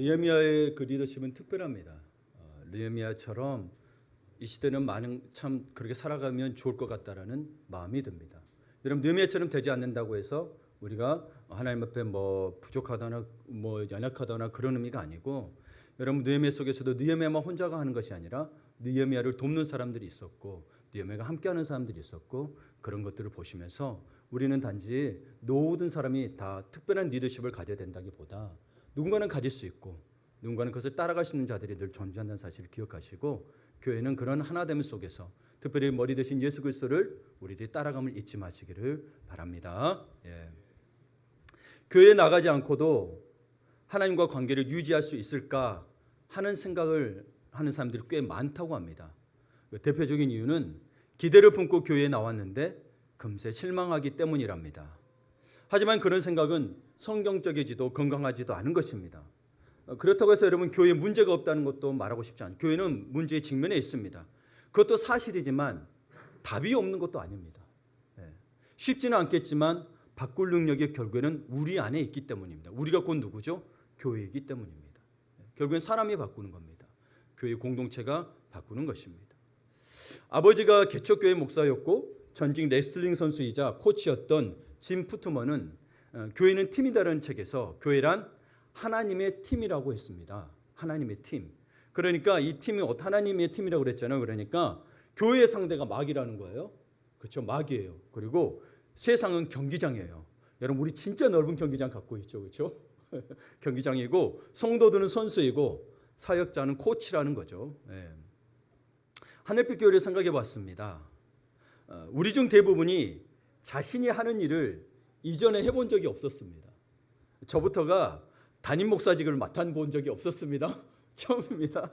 느헤미야의 그 리더십은 특별합니다. 느헤미야처럼 이 시대는 많은 참 그렇게 살아가면 좋을 것 같다라는 마음이 듭니다. 여러분 느헤미야처럼 되지 않는다고 해서 우리가 하나님 앞에 뭐 부족하다나 뭐 연약하다나 그런 의미가 아니고, 여러분 느헤미야 속에서도 느헤미야만 혼자가 하는 것이 아니라 느헤미야를 돕는 사람들이 있었고 느헤미야가 함께하는 사람들이 있었고, 그런 것들을 보시면서 우리는 단지 모든 사람이 다 특별한 리더십을 가져야 된다기보다 누군가는 가질 수 있고 누군가는 그것을 따라갈 수 있는 자들이 늘 존재한다는 사실을 기억하시고, 교회는 그런 하나됨 속에서 특별히 머리 대신 예수 그리스도를 우리들이 따라감을 잊지 마시기를 바랍니다. 교회에 나가지 않고도 하나님과 관계를 유지할 수 있을까 하는 생각을 하는 사람들이 꽤 많다고 합니다. 대표적인 이유는 기대를 품고 교회에 나왔는데 금세 실망하기 때문이랍니다. 하지만 그런 생각은 성경적이지도 건강하지도 않은 것입니다. 그렇다고 해서 여러분 교회에 문제가 없다는 것도 말하고 싶지 않아요. 교회는 문제에 직면해 있습니다. 그것도 사실이지만 답이 없는 것도 아닙니다. 쉽지는 않겠지만 바꿀 능력이 결국에는 우리 안에 있기 때문입니다. 우리가 곧 누구죠? 교회이기 때문입니다. 결국엔 사람이 바꾸는 겁니다. 교회 공동체가 바꾸는 것입니다. 아버지가 개척교회 목사였고 전직 레슬링 선수이자 코치였던 짐 푸트먼은 교회는 팀이다라는 책에서 교회란 하나님의 팀이라고 했습니다. 하나님의 팀. 그러니까 이 팀이 하나님의 팀이라고 그랬잖아요. 그러니까 교회의 상대가 마귀라는 거예요. 그렇죠? 마귀예요. 그리고 세상은 경기장이에요. 여러분 우리 진짜 넓은 경기장 갖고 있죠. 그렇죠? 경기장이고 성도들은 선수이고 사역자는 코치라는 거죠. 하늘빛 교회를 생각해 봤습니다. 우리 중 대부분이 자신이 하는 일을 이전에 해본 적이 없었습니다. 저부터가 담임 목사직을 맡아본 적이 없었습니다. 처음입니다.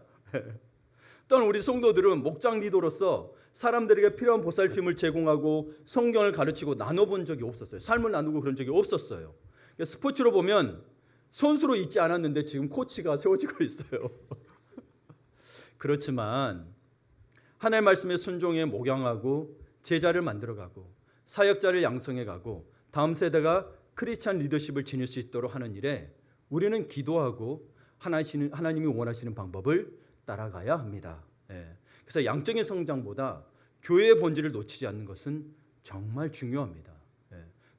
또는 우리 성도들은 목장 리더로서 사람들에게 필요한 보살핌을 제공하고 성경을 가르치고 나눠본 적이 없었어요. 삶을 나누고 그런 적이 없었어요. 스포츠로 보면 선수로 있지 않았는데 지금 코치가 세워지고 있어요. 그렇지만 하나님의 말씀에 순종해 목양하고 제자를 만들어가고 사역자를 양성해가고 다음 세대가 크리스찬 리더십을 지닐 수 있도록 하는 일에 우리는 기도하고 하나님이 원하시는 방법을 따라가야 합니다. 그래서 양적인 성장보다 교회의 본질을 놓치지 않는 것은 정말 중요합니다.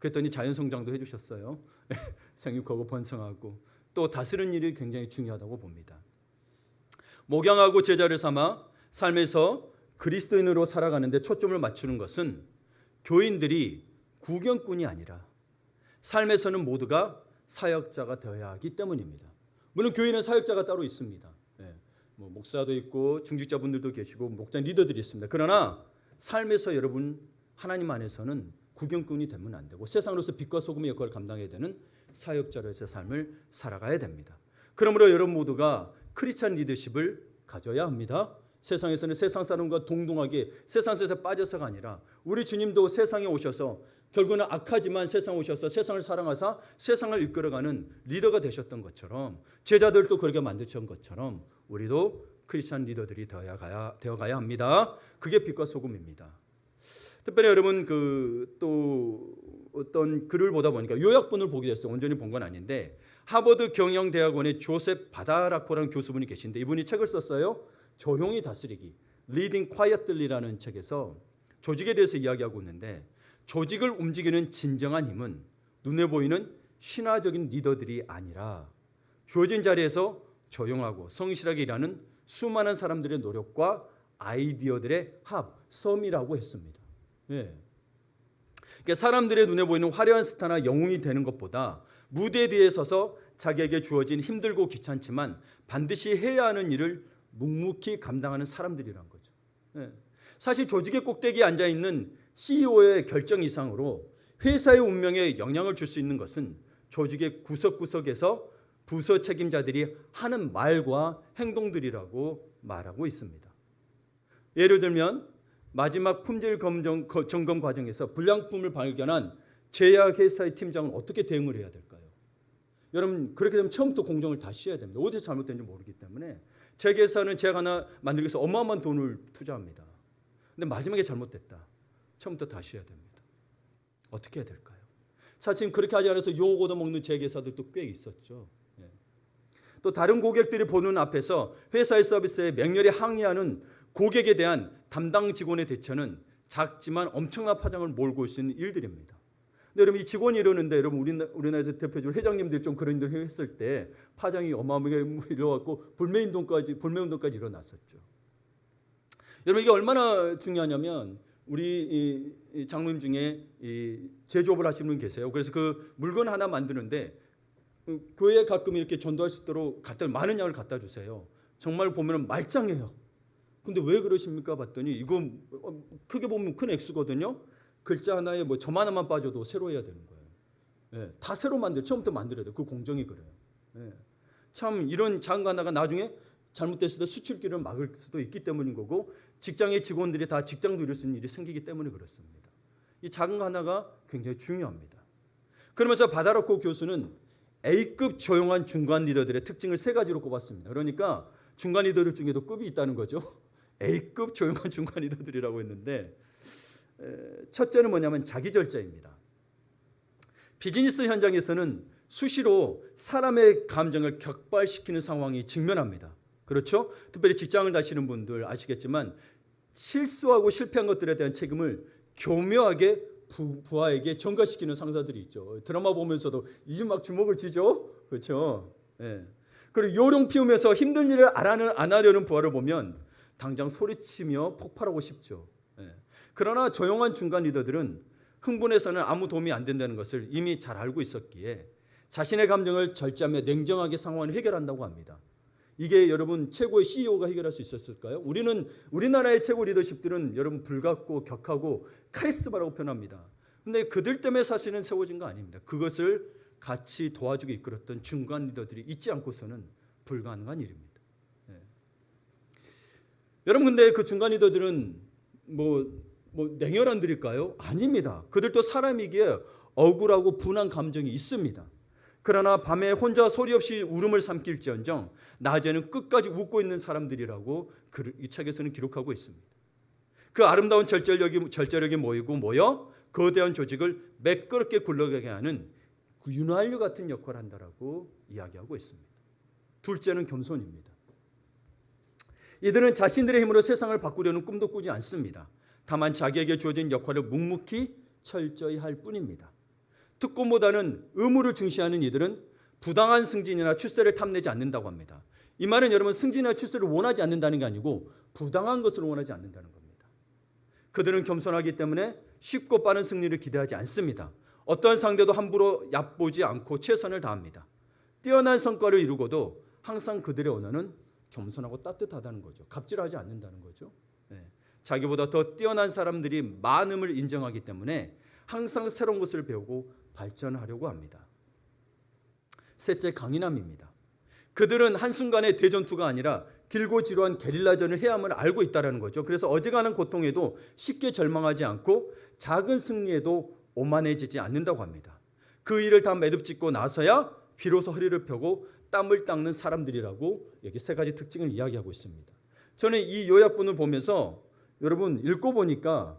그랬더니 자연 성장도 해주셨어요. 생육하고 번성하고 또 다스리는 일이 굉장히 중요하다고 봅니다. 목양하고 제자를 삼아 삶에서 그리스도인으로 살아가는데 초점을 맞추는 것은 교인들이 구경꾼이 아니라 삶에서는 모두가 사역자가 되어야 하기 때문입니다. 물론 교회는 사역자가 따로 있습니다. 목사도 있고 중직자분들도 계시고 목장 리더들이 있습니다. 그러나 삶에서 여러분 하나님 안에서는 구경꾼이 되면 안 되고 세상으로서 빛과 소금의 역할을 감당해야 되는 사역자로서의 삶을 살아가야 됩니다. 그러므로 여러분 모두가 크리스찬 리더십을 가져야 합니다. 세상에서는 세상 사람과 동등하게 세상 속에서 빠져서가 아니라 우리 주님도 세상에 오셔서 결국은 악하지만 세상에 오셔서 세상을 사랑하사 세상을 이끌어가는 리더가 되셨던 것처럼 제자들도 그렇게 만드신 것처럼 우리도 크리스찬 리더들이 되어가야 합니다. 그게 빛과 소금입니다. 특별히 여러분 또 어떤 글을 보다 보니까 요약본을 보게 됐어요. 온전히 본 건 아닌데 하버드 경영대학원의 조셉 바다라코라는 교수분이 계신데 이분이 책을 썼어요. 조용히 다스리기, Leading Quietly라는 책에서 조직에 대해서 이야기하고 있는데 조직을 움직이는 진정한 힘은 눈에 보이는 신화적인 리더들이 아니라 주어진 자리에서 조용하고 성실하게 일하는 수많은 사람들의 노력과 아이디어들의 썸이라고 했습니다. 그러니까 사람들의 눈에 보이는 화려한 스타나 영웅이 되는 것보다 무대 뒤에 서서 자기에게 주어진 힘들고 귀찮지만 반드시 해야 하는 일을 묵묵히 감당하는 사람들이란 거죠. 사실 조직의 꼭대기에 앉아있는 CEO의 결정 이상으로 회사의 운명에 영향을 줄 수 있는 것은 조직의 구석구석에서 부서 책임자들이 하는 말과 행동들이라고 말하고 있습니다. 예를 들면 마지막 품질 점검 과정에서 불량품을 발견한 제약회사의 팀장은 어떻게 대응을 해야 될까요? 여러분 그렇게 되면 처음부터 공정을 다시 해야 됩니다. 어디서 잘못된지 모르기 때문에 제약회사는 제약 하나 만들기 위해서 어마어마한 돈을 투자합니다. 근데 마지막에 잘못됐다. 처음부터 다시 해야 됩니다. 어떻게 해야 될까요? 사실 그렇게 하지 않아서 욕 얻어먹는 제약회사들도 꽤 있었죠. 또 다른 고객들이 보는 앞에서 회사의 서비스에 맹렬히 항의하는 고객에 대한 담당 직원의 대처는 작지만 엄청난 파장을 몰고 있는 일들입니다. 근데 여러분, 이 직원이 이러는데, 여러분, 우리나라에서 대표적으로 회장님들이 좀 그런 일을 했을 때 파장이 어마어마하게 일어났고 불매운동까지 일어났었죠. 여러분, 이게 얼마나 중요하냐면, 우리 이 장로님 중에 이 제조업을 하시는 분 계세요. 그래서 그 물건 하나 만드는데 교회에 가끔 이렇게 전도할 수 있도록 많은 양을 갖다 주세요. 정말 보면 말짱해요. 근데 왜 그러십니까? 봤더니 이거 크게 보면 큰 액수거든요. 글자 하나에 뭐 점 하나만 빠져도 새로 해야 되는 거예요. 예, 다 새로 처음부터 만들어야 돼요. 그 공정이 그래요. 예, 참 이런 작은 거 하나가 나중에 잘못됐을 때 수출길을 막을 수도 있기 때문인 거고, 직장의 직원들이 다 직장도 잃을 수 있는 일이 생기기 때문에 그렇습니다. 이 작은 거 하나가 굉장히 중요합니다. 그러면서 바다로코 교수는 A급 조용한 중간 리더들의 특징을 3가지로 꼽았습니다. 그러니까 중간 리더들 중에도 급이 있다는 거죠. A급 조용한 중간 리더들이라고 했는데, 첫째는 뭐냐면 자기절제입니다. 비즈니스 현장에서는 수시로 사람의 감정을 격발시키는 상황이 직면합니다. 그렇죠? 특별히 직장을 다니시는 분들 아시겠지만 실수하고 실패한 것들에 대한 책임을 교묘하게 부하에게 전가시키는 상사들이 있죠. 드라마 보면서도 이게 막 주먹을 쥐죠. 그렇죠? 예. 그리고 요령 피우면서 힘든 일을 안 하려는 부하를 보면 당장 소리치며 폭발하고 싶죠. 예. 그러나 조용한 중간 리더들은 흥분해서는 아무 도움이 안 된다는 것을 이미 잘 알고 있었기에 자신의 감정을 절제하며 냉정하게 상황을 해결한다고 합니다. 이게 여러분 최고의 CEO가 해결할 수 있었을까요? 우리나라의 최고 리더십들은 여러분 불같고 격하고 카리스마라고 표현합니다. 근데 그들 때문에 사실은 세워진 거 아닙니다. 그것을 같이 도와주고 이끌었던 중간 리더들이 있지 않고서는 불가능한 일입니다. 네. 여러분, 근데 그 중간 리더들은 뭐 냉혈한들일까요? 아닙니다. 그들도 사람이기에 억울하고 분한 감정이 있습니다. 그러나 밤에 혼자 소리 없이 울음을 삼킬지언정 낮에는 끝까지 웃고 있는 사람들이라고 이 책에서는 기록하고 있습니다. 그 아름다운 절제력이 모여 거대한 조직을 매끄럽게 굴러가게 하는 윤활유 같은 역할을 한다라고 이야기하고 있습니다. 둘째는 겸손입니다. 이들은 자신들의 힘으로 세상을 바꾸려는 꿈도 꾸지 않습니다. 다만 자기에게 주어진 역할을 묵묵히 철저히 할 뿐입니다. 특권보다는 의무를 중시하는 이들은 부당한 승진이나 출세를 탐내지 않는다고 합니다. 이 말은 여러분 승진이나 출세를 원하지 않는다는 게 아니고 부당한 것을 원하지 않는다는 겁니다. 그들은 겸손하기 때문에 쉽고 빠른 승리를 기대하지 않습니다. 어떠한 상대도 함부로 얕보지 않고 최선을 다합니다. 뛰어난 성과를 이루고도 항상 그들의 언어는 겸손하고 따뜻하다는 거죠. 갑질하지 않는다는 거죠. 네. 자기보다 더 뛰어난 사람들이 많음을 인정하기 때문에 항상 새로운 것을 배우고 발전하려고 합니다. 셋째, 강인함입니다. 그들은 한순간의 대전투가 아니라 길고 지루한 게릴라전을 해야 함을 알고 있다는 거죠. 그래서 어지간한 고통에도 쉽게 절망하지 않고 작은 승리에도 오만해지지 않는다고 합니다. 그 일을 다 매듭짓고 나서야 비로소 허리를 펴고 땀을 닦는 사람들이라고 여기 3가지 특징을 이야기하고 있습니다. 저는 이 요약본을 보면서 여러분 읽고 보니까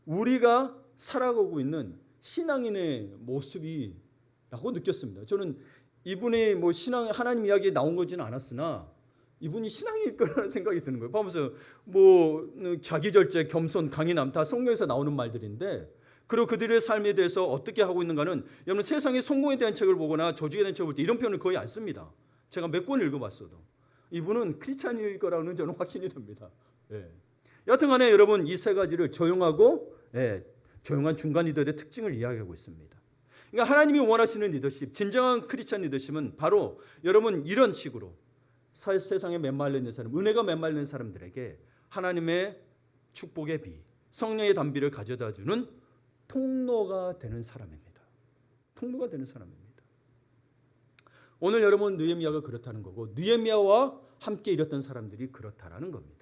우리가 살아가고 있는 신앙인의 모습이라고 느꼈습니다. 저는 이분이 뭐 신앙 하나님 이야기에 나온 거지는 않았으나 이분이 신앙일 거라는 생각이 드는 거예요. 보면서 뭐 자기절제, 겸손, 강인함 다 성경에서 나오는 말들인데, 그리고 그들의 삶에 대해서 어떻게 하고 있는가는 여러분 세상의 성공에 대한 책을 보거나 조직에 대한 책을 볼 때 이런 표현을 거의 안 씁니다. 제가 몇 권 읽어봤어도 이분은 크리스찬일 거라는 저는 확신이 듭니다. 예. 여튼간에 여러분 이 3가지를 조용한 중간 리더의 특징을 이야기하고 있습니다. 그러니까 하나님이 원하시는 리더십, 진정한 크리스찬 리더십은 바로 여러분 이런 식으로 세상에 메말려 있는 사람, 은혜가 메말려 있는 사람들에게 하나님의 축복의 비, 성령의 담비를 가져다 주는 통로가 되는 사람입니다. 통로가 되는 사람입니다. 오늘 여러분 느헤미야가 그렇다는 거고 느헤미야와 함께 일했던 사람들이 그렇다라는 겁니다.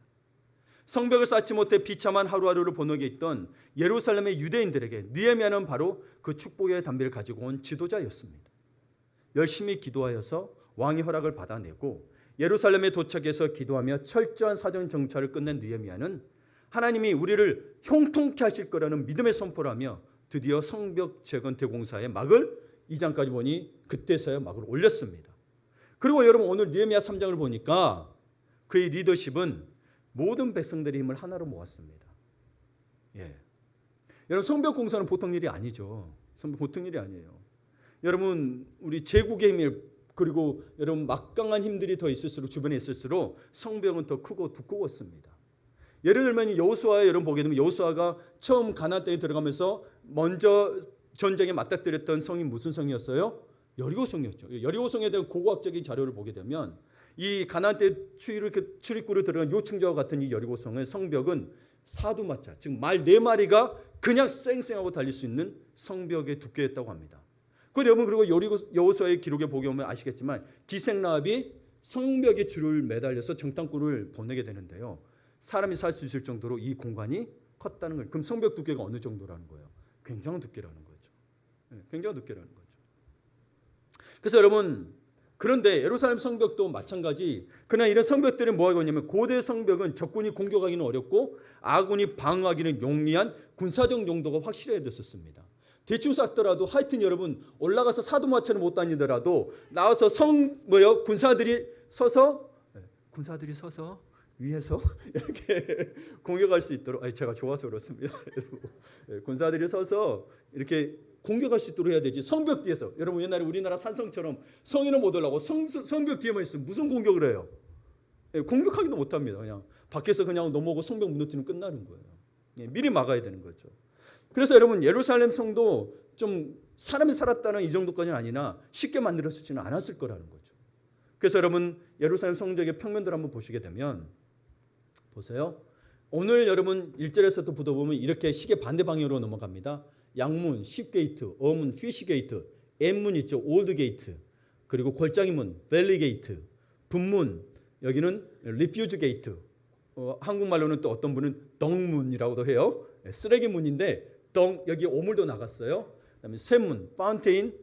성벽을 쌓지 못해 비참한 하루하루를 보내게 있던 예루살렘의 유대인들에게 느헤미야는 바로 그 축복의 담비를 가지고 온 지도자였습니다. 열심히 기도하여서 왕의 허락을 받아내고 예루살렘에 도착해서 기도하며 철저한 사정 정찰을 끝낸 느헤미야는 하나님이 우리를 형통케 하실 거라는 믿음의 선포를 하며 드디어 성벽 재건 대공사의 막을 2장까지 보니 그때서야 막을 올렸습니다. 그리고 여러분 오늘 느헤미야 3장을 보니까 그의 리더십은 모든 백성들의 힘을 하나로 모았습니다. 예. 여러분 성벽 공사는 보통 일이 아니죠. 보통 일이 아니에요. 여러분 우리 제국의 힘 그리고 여러분 막강한 힘들이 더 있을수록 주변에 있을수록 성벽은 더 크고 두꺼웠습니다. 예를 들면 여호수아에 여러분 보게 되면 여호수아가 처음 가나안 땅에 들어가면서 먼저 전쟁에 맞닥뜨렸던 성이 무슨 성이었어요? 여리고성이었죠. 여리고성에 대한 고고학적인 자료를 보게 되면 이 가나안 땅 출입구로 들어간 요충지와 같은 이 여리고성의 성벽은 사두마차, 즉 말 4마리가 그냥 쌩쌩하고 달릴 수 있는 성벽의 두께였다고 합니다. 여러분 그리고 여호수아의 기록에 보게 오면 아시겠지만 기생라합이 성벽에 줄을 매달려서 정탐꾼을 보내게 되는데요. 사람이 살 수 있을 정도로 이 공간이 컸다는 거예요. 그럼 성벽 두께가 어느 정도라는 거예요? 굉장한 두께라는 거죠. 굉장한 두께라는 거죠. 그래서 여러분 그런데 예루살렘 성벽도 마찬가지. 그러나 이런 성벽들이 뭐하고 있냐면 고대 성벽은 적군이 공격하기는 어렵고 아군이 방어하기는 용이한 군사적 용도가 확실해야 됐었습니다. 대충 쌓더라도 하여튼 여러분 올라가서 사도마차는 못 다니더라도 나와서 군사들이 서서 위에서 이렇게 공격할 수 있도록 제가 좋아서 그렇습니다. 군사들이 서서 이렇게 공격할 수 있도록 해야 되지. 성벽 뒤에서 여러분 옛날에 우리나라 산성처럼 성인은 못 올라가고 성벽 뒤에만 있으면 무슨 공격을 해요? 공격하기도 못합니다. 그냥 밖에서 그냥 넘어오고 성벽 무너뜨리면 끝나는 거예요. 미리 막아야 되는 거죠. 그래서 여러분 예루살렘 성도 좀 사람이 살았다는 이 정도까지는 아니나 쉽게 만들어지지는 않았을 거라는 거죠. 그래서 여러분 예루살렘 성벽의 평면들 한번 보시게 되면 보세요. 오늘 여러분 1절에서도 보면 이렇게 시계 반대 방향으로 넘어갑니다. 양문, 십게이트, 어문, 피시게이트, M문 있죠. 올드게이트, 그리고 골짜기 문, 밸리게이트, 분문, 여기는 리퓨즈 게이트, 한국말로는 또 어떤 분은 덩문이라고도 해요. 쓰레기 문인데 여기 오물도 나갔어요. 그다음에 샘문, 파운테인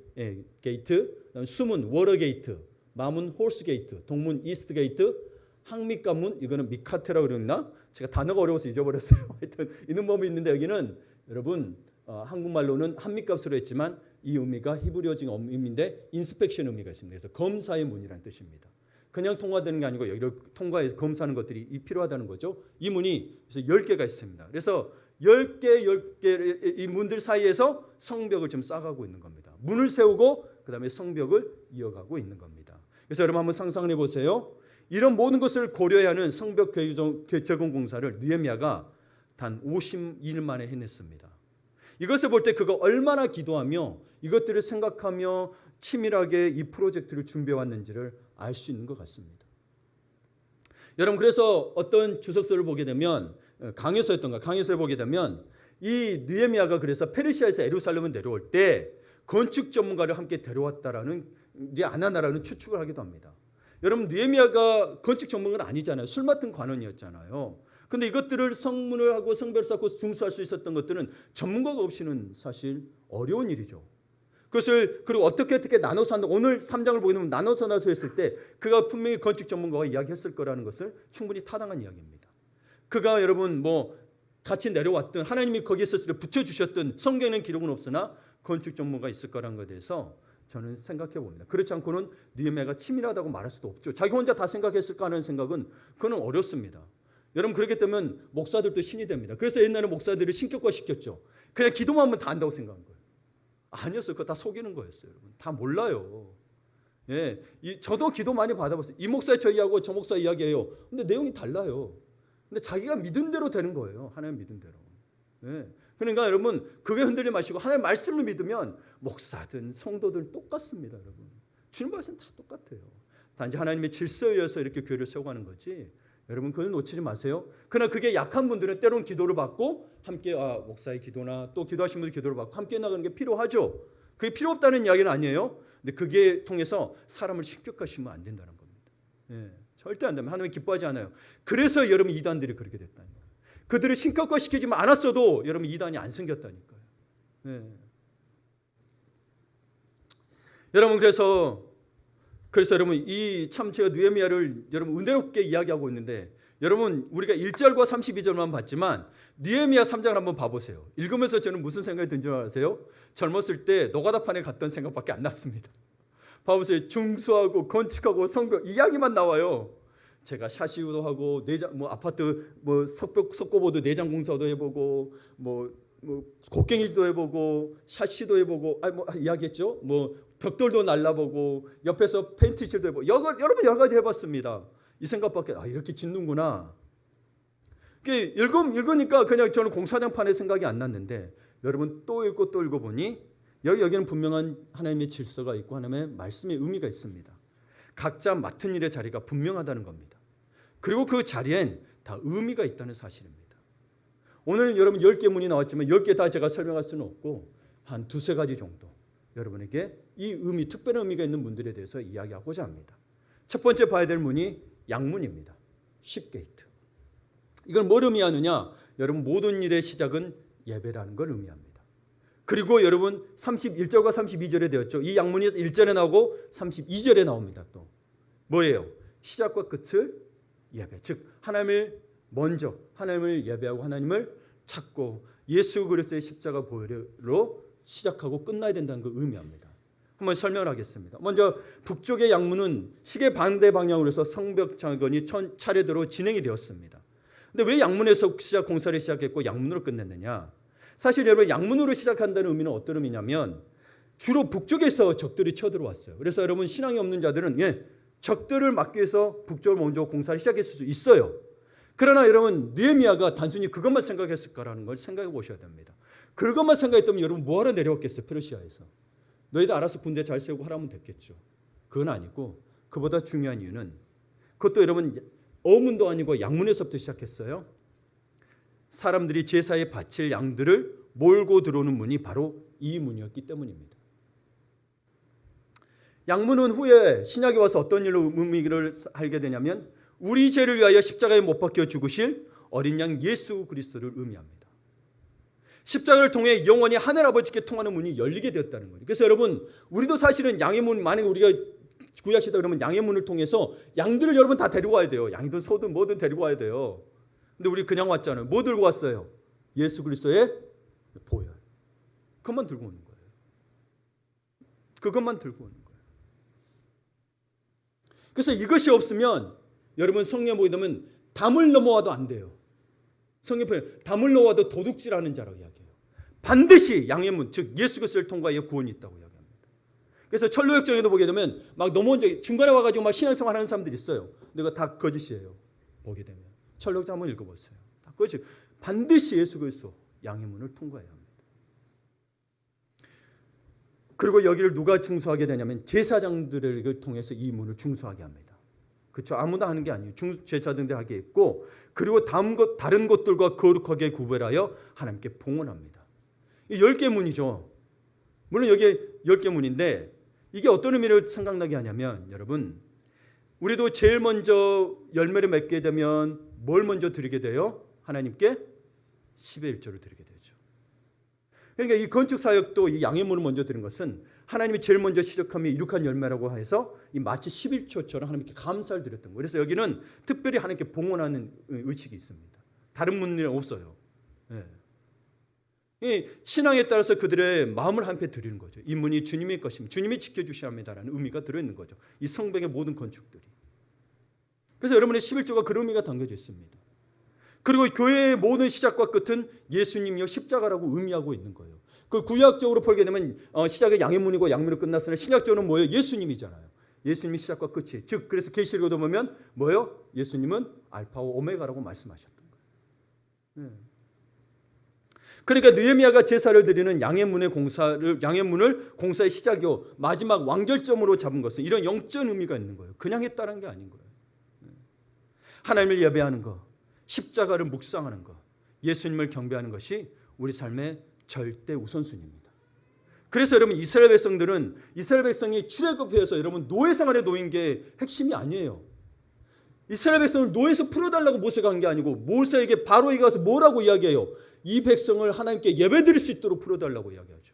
게이트, 그다음에 수문, 워터 게이트, 마문, 홀스 게이트, 동문, 이스트 게이트, 항미가문, 이거는 미카테라고 그랬나? 제가 단어가 어려워서 잊어버렸어요. 하여튼 있는 법이 있는데 여기는 여러분 한국말로는 한미값으로 했지만 이 의미가 히브리어적 의미인데 인스펙션 의미가 있습니다. 그래서 검사의 문이라는 뜻입니다. 그냥 통과되는 게 아니고 여기를 통과해서 검사하는 것들이 필요하다는 거죠. 이 문이 그래서 10개가 있습니다. 그래서 10개 이 문들 사이에서 성벽을 지금 쌓아가고 있는 겁니다. 문을 세우고 그다음에 성벽을 이어가고 있는 겁니다. 그래서 여러분 한번 상상을 해보세요. 이런 모든 것을 고려해야 하는 성벽 재건 공사를 느헤미야가 단 52일 만에 해냈습니다. 이것을 볼 때 그가 얼마나 기도하며 이것들을 생각하며 치밀하게 이 프로젝트를 준비해 왔는지를 알 수 있는 것 같습니다. 여러분 그래서 어떤 주석서를 보게 되면 강해서에 보게 되면 이 느헤미야가 그래서 페르시아에서 예루살렘을 내려올 때 건축 전문가를 함께 데려왔다라는 이제 아나나라는 추측을 하기도 합니다. 여러분 느헤미야가 건축 전문가는 아니잖아요. 술 맡은 관원이었잖아요. 근데 이것들을 성문을 하고 성벽을 쌓고 중수할 수 있었던 것들은 전문가가 없이는 사실 어려운 일이죠. 그것을 그리고 어떻게 나눠서 한다. 오늘 3장을 보게 되면 나눠서 했을 때 그가 분명히 건축 전문가가 이야기했을 거라는 것을 충분히 타당한 이야기입니다. 그가 여러분 같이 내려왔던 하나님이 거기에 있었을 때 붙여주셨던 성경에는 기록은 없으나 건축 전문가가 있을 거라는 것에 대해서 저는 생각해 봅니다. 그렇지 않고는 느헤미야가 치밀하다고 말할 수도 없죠. 자기 혼자 다 생각했을까 하는 생각은 그건 어렵습니다. 여러분 그렇기 때문에 목사들도 신이 됩니다. 그래서 옛날에 목사들을 신격화시켰죠. 그냥 기도만 하면 다 안다고 생각한 거예요. 아니었어요. 그거 다 속이는 거였어요. 여러분. 다 몰라요. 예, 저도 기도 많이 받아봤어요. 이 목사의 저 이야기하고 저 목사 이야기해요. 근데 내용이 달라요. 근데 자기가 믿은 대로 되는 거예요. 하나님 믿은 대로. 예. 그러니까 여러분 그게 흔들리 마시고 하나님 말씀을 믿으면 목사든 성도든 똑같습니다. 여러분. 주님 말씀 다 똑같아요. 단지 하나님의 질서에 의해서 이렇게 교회를 세워가는 거지. 여러분 그걸 놓치지 마세요. 그러나 그게 약한 분들은 때로는 기도를 받고 함께 목사의 기도나 또 기도하신 분들 기도를 받고 함께 나가는 게 필요하죠. 그게 필요 없다는 이야기는 아니에요. 근데 그게 통해서 사람을 신격화시키면 안 된다는 겁니다. 예, 절대 안 됩니다. 하나님이 기뻐하지 않아요. 그래서 여러분 이단들이 그렇게 됐다니까요. 그들을 신격화시키지 않았어도 여러분 이단이 안 생겼다니까요. 예. 여러분 그래서 여러분 이 참 제가 느헤미야를 여러분 은혜롭게 이야기하고 있는데 여러분 우리가 1절과 32절만 봤지만 느헤미야 3장을 한번 봐보세요. 읽으면서 저는 무슨 생각이 든 줄 아세요? 젊었을 때 노가다판에 갔던 생각밖에 안 났습니다. 봐보세요. 중수하고 건축하고 성벽 이야기만 나와요. 제가 샤시도 하고 내장 아파트 석고보드 내장 공사도 해보고 곡괭이도 해보고 샤시도 해보고 이야기했죠. 벽돌도 날라보고 옆에서 페인트칠도 해보고 여러분 여러 가지 해봤습니다. 이 생각밖에 이렇게 짓는구나. 읽으니까 그냥 저는 공사장판의 생각이 안 났는데 여러분 또 읽고 또 읽어보니 여기는 분명한 하나님의 질서가 있고 하나님의 말씀의 의미가 있습니다. 각자 맡은 일의 자리가 분명하다는 겁니다. 그리고 그 자리엔 다 의미가 있다는 사실입니다. 오늘 여러분 10개 문이 나왔지만 10개 다 제가 설명할 수는 없고 한 두세 가지 정도 여러분에게 이 의미, 특별한 의미가 있는 문들에 대해서 이야기하고자 합니다. 첫 번째 봐야 될 문이 양문입니다. 쉽게이트. 이건 뭘 의미하느냐? 여러분 모든 일의 시작은 예배라는 걸 의미합니다. 그리고 여러분 31절과 32절에 되었죠. 이 양문이 1절에 나오고 32절에 나옵니다. 또 뭐예요? 시작과 끝을 예배. 즉 하나님을 먼저 하나님을 예배하고 하나님을 찾고 예수 그리스도의 십자가 보혈로 시작하고 끝나야 된다는 걸 의미합니다. 한번 설명을 하겠습니다. 먼저 북쪽의 양문은 시계 반대 방향으로 해서 성벽 작업이 차례대로 진행이 되었습니다. 근데 왜 양문에서 공사를 시작했고 양문으로 끝냈느냐? 사실 여러분 양문으로 시작한다는 의미는 어떤 의미냐면 주로 북쪽에서 적들이 쳐들어왔어요. 그래서 여러분 신앙이 없는 자들은 적들을 막기 위해서 북쪽을 먼저 공사를 시작했을 수 있어요. 그러나 여러분 느헤미야가 단순히 그것만 생각했을까라는 걸 생각해 보셔야 됩니다. 그것만 생각했다면 여러분 뭐하러 내려왔겠어요? 페르시아에서. 너희들 알아서 군대 잘 세우고 하라면 됐겠죠. 그건 아니고 그보다 중요한 이유는 그것도 여러분 어문도 아니고 양문에서부터 시작했어요. 사람들이 제사에 바칠 양들을 몰고 들어오는 문이 바로 이 문이었기 때문입니다. 양문은 후에 신약에 와서 어떤 일로 의미를 알게 되냐면 우리 죄를 위하여 십자가에 못 박혀 죽으실 어린 양 예수 그리스도를 의미합니다. 십자가를 통해 영원히 하늘 아버지께 통하는 문이 열리게 되었다는 거예요. 그래서 여러분 우리도 사실은 양의 문, 만약에 우리가 구약시대 그러면 양의 문을 통해서 양들을 여러분 다 데리고 와야 돼요. 양이든 소든 뭐든 데리고 와야 돼요. 근데 우리 그냥 왔잖아요. 뭐 들고 왔어요? 예수 그리스도의 보혈. 그것만 들고 오는 거예요. 그것만 들고 오는 거예요. 그래서 이것이 없으면 여러분 성령 보게 되면 담을 넘어와도 안 돼요. 성령 보면 담을 넘어와도 도둑질하는 자라고 이야기해요. 반드시 양의 문, 즉 예수 그리스도를 통과해 구원이 있다고 이야기합니다. 그래서 철로역정에도 보게 되면 막 넘어온 적 중간에 와가지고 막 신앙생활 하는 사람들이 있어요. 근데 그거 다 거짓이에요. 보게 되면. 철로역정 한번 읽어보세요. 다 거짓. 반드시 예수 그리스도 양의 문을 통과해야 합니다. 그리고 여기를 누가 중수하게 되냐면 제사장들을 통해서 이 문을 중수하게 합니다. 그렇죠? 아무나 하는 게 아니에요. 제사장들이 하게 있고 그리고 다른 곳들과 거룩하게 구별하여 하나님께 봉헌합니다. 이 10개 문이죠. 물론 여기 10개 문인데 이게 어떤 의미를 생각나게 하냐면 여러분 우리도 제일 먼저 열매를 맺게 되면 뭘 먼저 드리게 돼요? 하나님께 10의 1조를 드리게 되죠. 그러니까 이 건축 사역도 이 양의 문을 먼저 드린 것은 하나님이 제일 먼저 시작하며 이룩한 열매라고 해서 이 마치 11조처럼 하나님께 감사를 드렸던 거예요. 그래서 여기는 특별히 하나님께 봉헌하는 의식이 있습니다. 다른 문은 없어요. 이 신앙에 따라서 그들의 마음을 한패 드리는 거죠. 이 문이 주님의 것입니다. 주님이 지켜주셔야 합니다라는 의미가 들어있는 거죠. 이 성벽의 모든 건축들이. 그래서 여러분의 11조가 그런 의미가 담겨져 있습니다. 그리고 교회의 모든 시작과 끝은 예수님이요 십자가라고 의미하고 있는 거예요. 그 구약적으로 보게 되면 시작이 양의 문이고 양문으로 끝났으나 신약적으로는 뭐예요? 예수님이잖아요. 예수님이 시작과 끝이. 즉 그래서 계시록에 보면 뭐예요? 예수님은 알파와 오메가라고 말씀하셨던 거예요. 그러니까 느헤미야가 제사를 드리는 양의 문을 공사의 시작이요 마지막 완결점으로 잡은 것은 이런 영적 의미가 있는 거예요. 그냥 했다는 게 아닌 거예요. 하나님을 예배하는 것, 십자가를 묵상하는 것, 예수님을 경배하는 것이 우리 삶의 절대 우선순위입니다. 그래서 여러분 이스라엘 백성이 출애굽해서 여러분 노예 생활에 놓인 게 핵심이 아니에요. 이스라엘 백성을 노예에서 풀어달라고 모세가 한 게 아니고 모세에게 바로에게 가서 뭐라고 이야기해요? 이 백성을 하나님께 예배드릴 수 있도록 풀어달라고 이야기하죠.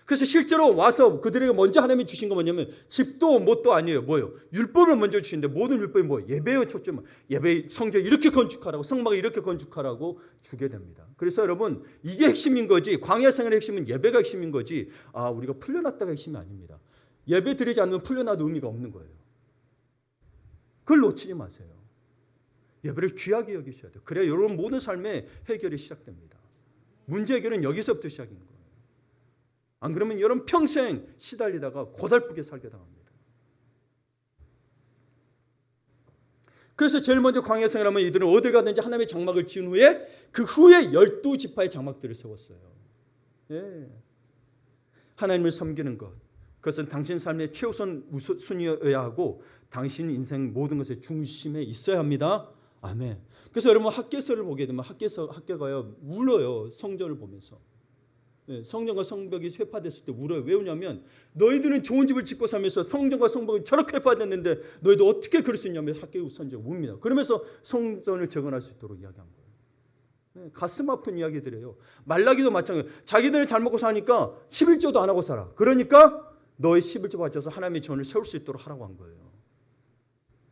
그래서 실제로 와서 그들에게 먼저 하나님이 주신 거 뭐냐면 집도 뭣도 아니에요. 뭐예요? 율법을 먼저 주시는데 모든 율법이 뭐예요? 예배의 초점. 예배 성전 이렇게 건축하라고 성막을 이렇게 건축하라고 주게 됩니다. 그래서 여러분 이게 핵심인 거지. 광야 생활의 핵심은 예배가 핵심인 거지. 우리가 풀려났다가 핵심이 아닙니다. 예배 드리지 않으면 풀려나도 의미가 없는 거예요. 그걸 놓치지 마세요. 예배를 귀하게 여기셔야 돼요. 그래야 여러분 모든 삶의 해결이 시작됩니다. 문제 해결은 여기서부터 시작인 거예요. 안 그러면 여러분 평생 시달리다가 고달프게 살게 당합니다. 그래서 제일 먼저 광야 생활하면 이들은 어딜 가든지 하나님의 장막을 지은 후에 그 후에 12지파의 장막들을 세웠어요. 예. 하나님을 섬기는 것, 그것은 당신 삶의 최우선 순위여야 하고 당신 인생 모든 것의 중심에 있어야 합니다. 아멘. 그래서 여러분 학개서를 보게 되면 학개가요 울어요. 성전을 보면서. 네, 성전과 성벽이 회파됐을 때 울어요. 왜 우냐면 너희들은 좋은 집을 짓고 살면서 성전과 성벽이 저렇게 회파됐는데 너희들 어떻게 그럴 수 있냐면 학개 선지가 웁니다. 그러면서 성전을 재건할 수 있도록 이야기한 거예요. 네, 가슴 아픈 이야기들이에요. 말라기도 마찬가지예요. 자기들은 잘 먹고 사니까 11조도 안 하고 살아. 그러니까 너의 11조 바쳐서 하나님의 전을 세울 수 있도록 하라고 한 거예요.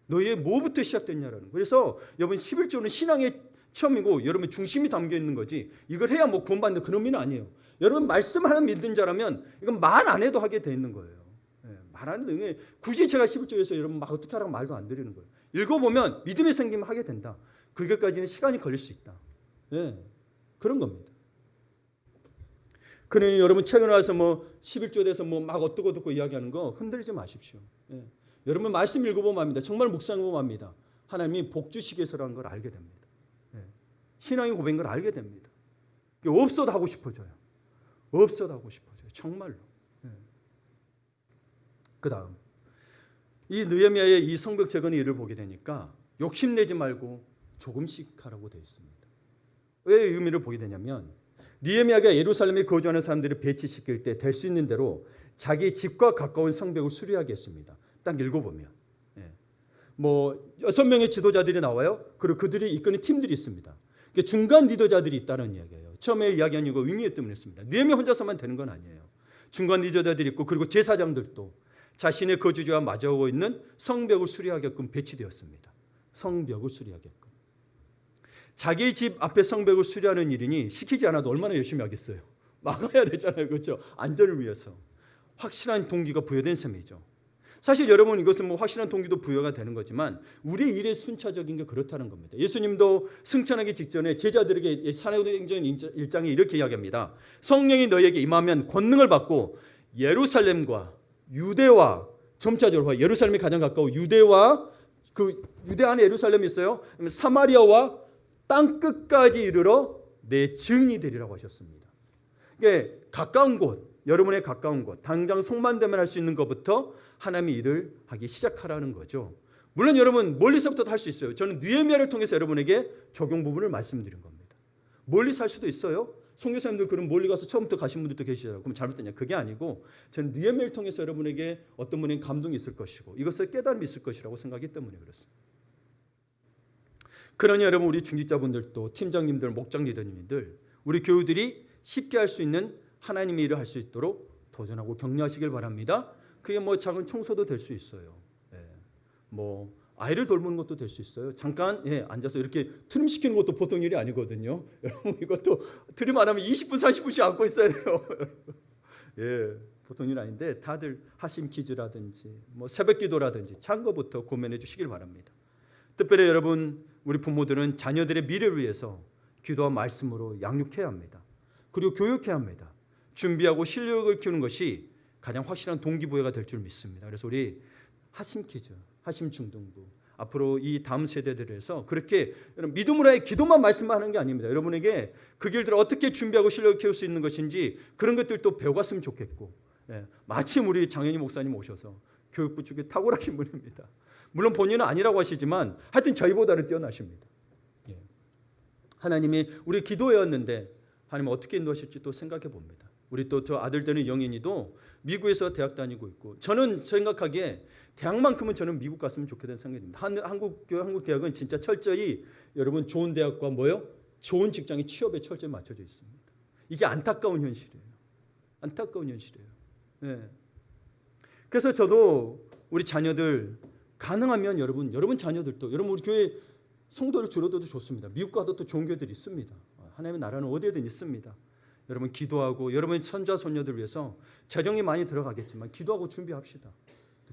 너희의 뭐부터 시작됐냐라는 거예요. 그래서 여러분 11조는 신앙의 처음이고 여러분 중심이 담겨 있는 거지. 이걸 해야 뭐 구원받는 그런 의미는 아니에요. 여러분 말씀 하나 믿는 자라면 이건 말 안 해도 하게 돼 있는 거예요. 예, 말 안 해도 굳이 제가 11조에서 여러분 막 어떻게 하라고 말도 안 드리는 거예요. 읽어보면 믿음이 생기면 하게 된다. 그게까지는 시간이 걸릴 수 있다. 예, 그런 겁니다. 그러니 여러분 최근에 와서 뭐 11조에 대해서 뭐 막 어떻고 이야기하는 거 흔들리지 마십시오. 예. 여러분 말씀 읽어보면 압니다. 정말 묵상해보면 압니다. 하나님이 복 주시겠어라는 걸 알게 됩니다. 예. 신앙의 고백인 걸 알게 됩니다. 없어도 하고 싶어져요. 없어도 하고 싶어져요. 정말로. 예. 그 다음 이 느헤미야의 이 성벽 재건의 일을 보게 되니까 욕심내지 말고 조금씩 하라고 되어 있습니다. 왜 의미를 보게 되냐면 느헤미야가 예루살렘에 거주하는 사람들을 배치시킬 때 될 수 있는 대로 자기 집과 가까운 성벽을 수리하게 했습니다. 딱 읽어보면 뭐 6명의 지도자들이 나와요. 그리고 그들이 이끄는 팀들이 있습니다. 중간 리더자들이 있다는 이야기예요. 처음에 이야기한 이거 의미 때문에 했습니다. 느헤미야 혼자서만 되는 건 아니에요. 중간 리더자들이 있고 그리고 제사장들도 자신의 거주지와 마주하고 있는 성벽을 수리하게끔 배치되었습니다. 성벽을 수리하게끔. 자기 집 앞에 성벽을 수리하는 일이니 시키지 않아도 얼마나 열심히 하겠어요. 막아야 되잖아요. 그렇죠? 안전을 위해서. 확실한 동기가 부여된 셈이죠. 사실 여러분 이것은 뭐 확실한 동기도 부여가 되는 거지만 우리의 일의 순차적인 게 그렇다는 겁니다. 예수님도 승천하기 직전에 제자들에게 사도행전 1장에 이렇게 이야기합니다. 성령이 너희에게 임하면 권능을 받고 예루살렘과 유대와 점차적으로 예루살렘이 가장 가까워 유대와 그 유대 안에 예루살렘이 있어요. 사마리아와 땅 끝까지 이르러 내 증인이 되리라고 하셨습니다. 이게 가까운 곳, 여러분의 가까운 곳, 당장 속만 되면 할 수 있는 것부터 하나님의 일을 하기 시작하라는 거죠. 물론 여러분 멀리서부터 할 수 있어요. 저는 느헤미야를 통해서 여러분에게 적용 부분을 말씀드린 겁니다. 멀리서 할 수도 있어요. 선교사님들 그럼 멀리 가서 처음부터 가신 분들도 계시잖아요. 그럼 잘못됐냐? 그게 아니고 저는 느헤미야를 통해서 여러분에게 어떤 분의 감동이 있을 것이고 이것을 깨달음이 있을 것이라고 생각하기 때문에 그렇습니다. 그러니 여러분 우리 중직자분들도 팀장님들, 목장 리더님들 우리 교우들이 쉽게 할 수 있는 하나님의 일을 할 수 있도록 도전하고 격려하시길 바랍니다. 그게 뭐 작은 청소도 될 수 있어요. 예. 뭐 아이를 돌보는 것도 될 수 있어요. 잠깐 앉아서 이렇게 트림 시키는 것도 보통 일이 아니거든요. 여러분 이것도 트림 안 하면 20분 30분씩 앉고 있어야 돼요. 예, 보통 일 아닌데 다들 하심 퀴즈라든지 뭐 새벽기도라든지 작은 것부터 고민해 주시길 바랍니다. 특별히 여러분 우리 부모들은 자녀들의 미래를 위해서 기도와 말씀으로 양육해야 합니다. 그리고 교육해야 합니다. 준비하고 실력을 키우는 것이 가장 확실한 동기부여가 될 줄 믿습니다. 그래서 우리 하심 퀴즈, 하심 중등부 앞으로 이 다음 세대들에서 그렇게 믿음으로의 기도만 말씀하는 게 아닙니다. 여러분에게 그 길들을 어떻게 준비하고 실력을 키울 수 있는 것인지 그런 것들도 배워갔으면 좋겠고 마침 우리 장현희 목사님 오셔서 교육부 쪽에 탁월하신 분입니다. 물론 본인은 아니라고 하시지만 하여튼 저희보다는 뛰어나십니다. 하나님이 우리 기도회였는데 하나님 어떻게 인도하실지 또 생각해 봅니다. 우리 또 저 아들 되는 영인이도 미국에서 대학 다니고 있고 저는 생각하기에 대학만큼은 저는 미국 갔으면 좋겠다는 생각이 듭니다. 한국 대학은 진짜 철저히 여러분 좋은 대학과 뭐요? 좋은 직장의 취업에 철저히 맞춰져 있습니다. 이게 안타까운 현실이에요. 안타까운 현실이에요. 네. 그래서 저도 우리 자녀들 가능하면 여러분 자녀들도 여러분 우리 교회 성도를 줄여둬도 좋습니다. 미국 가도 또 좋은 교회들이 있습니다. 하나님의 나라는 어디에든 있습니다. 여러분 기도하고 여러분 손자 손녀들 위해서 재정이 많이 들어가겠지만 기도하고 준비합시다.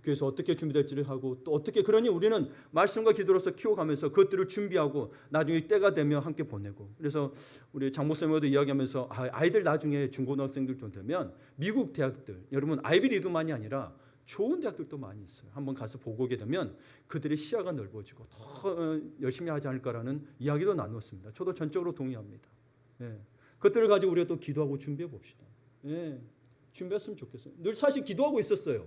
그래서 어떻게 준비될지를 하고 또 어떻게 그러니 우리는 말씀과 기도로서 키워가면서 그것들을 준비하고 나중에 때가 되면 함께 보내고 그래서 우리 장목사님과도 이야기하면서 아이들 나중에 중고등학생들 좀 되면 미국 대학들 여러분 아이비리그만이 아니라 좋은 대학들도 많이 있어요. 한번 가서 보고 오게 되면 그들의 시야가 넓어지고 더 열심히 하지 않을까라는 이야기도 나누었습니다. 저도 전적으로 동의합니다. 예. 그것들을 가지고 우리가 또 기도하고 준비해 봅시다. 예. 준비했으면 좋겠어요. 늘 사실 기도하고 있었어요.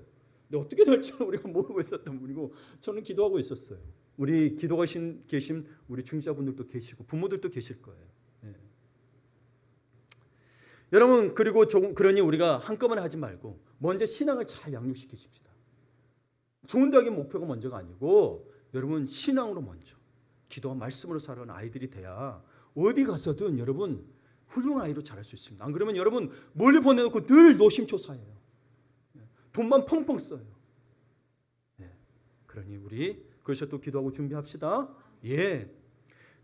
근데 어떻게 될지는 우리가 모르고 있었던 분이고 저는 기도하고 있었어요. 우리 기도가 계신 우리 중직자분들도 계시고 부모들도 계실 거예요. 예. 여러분 그리고 그러니 우리가 한꺼번에 하지 말고 먼저 신앙을 잘 양육시키십시다. 좋은 대학의 목표가 먼저가 아니고 여러분 신앙으로 먼저 기도와 말씀으로 살아가는 아이들이 돼야 어디 가서든 여러분 훌륭한 아이로 자랄 수 있습니다. 안 그러면 여러분 멀리 보내놓고 늘 노심초사해요. 돈만 펑펑 써요. 네. 그러니 우리 그래서 또 기도하고 준비합시다. 예.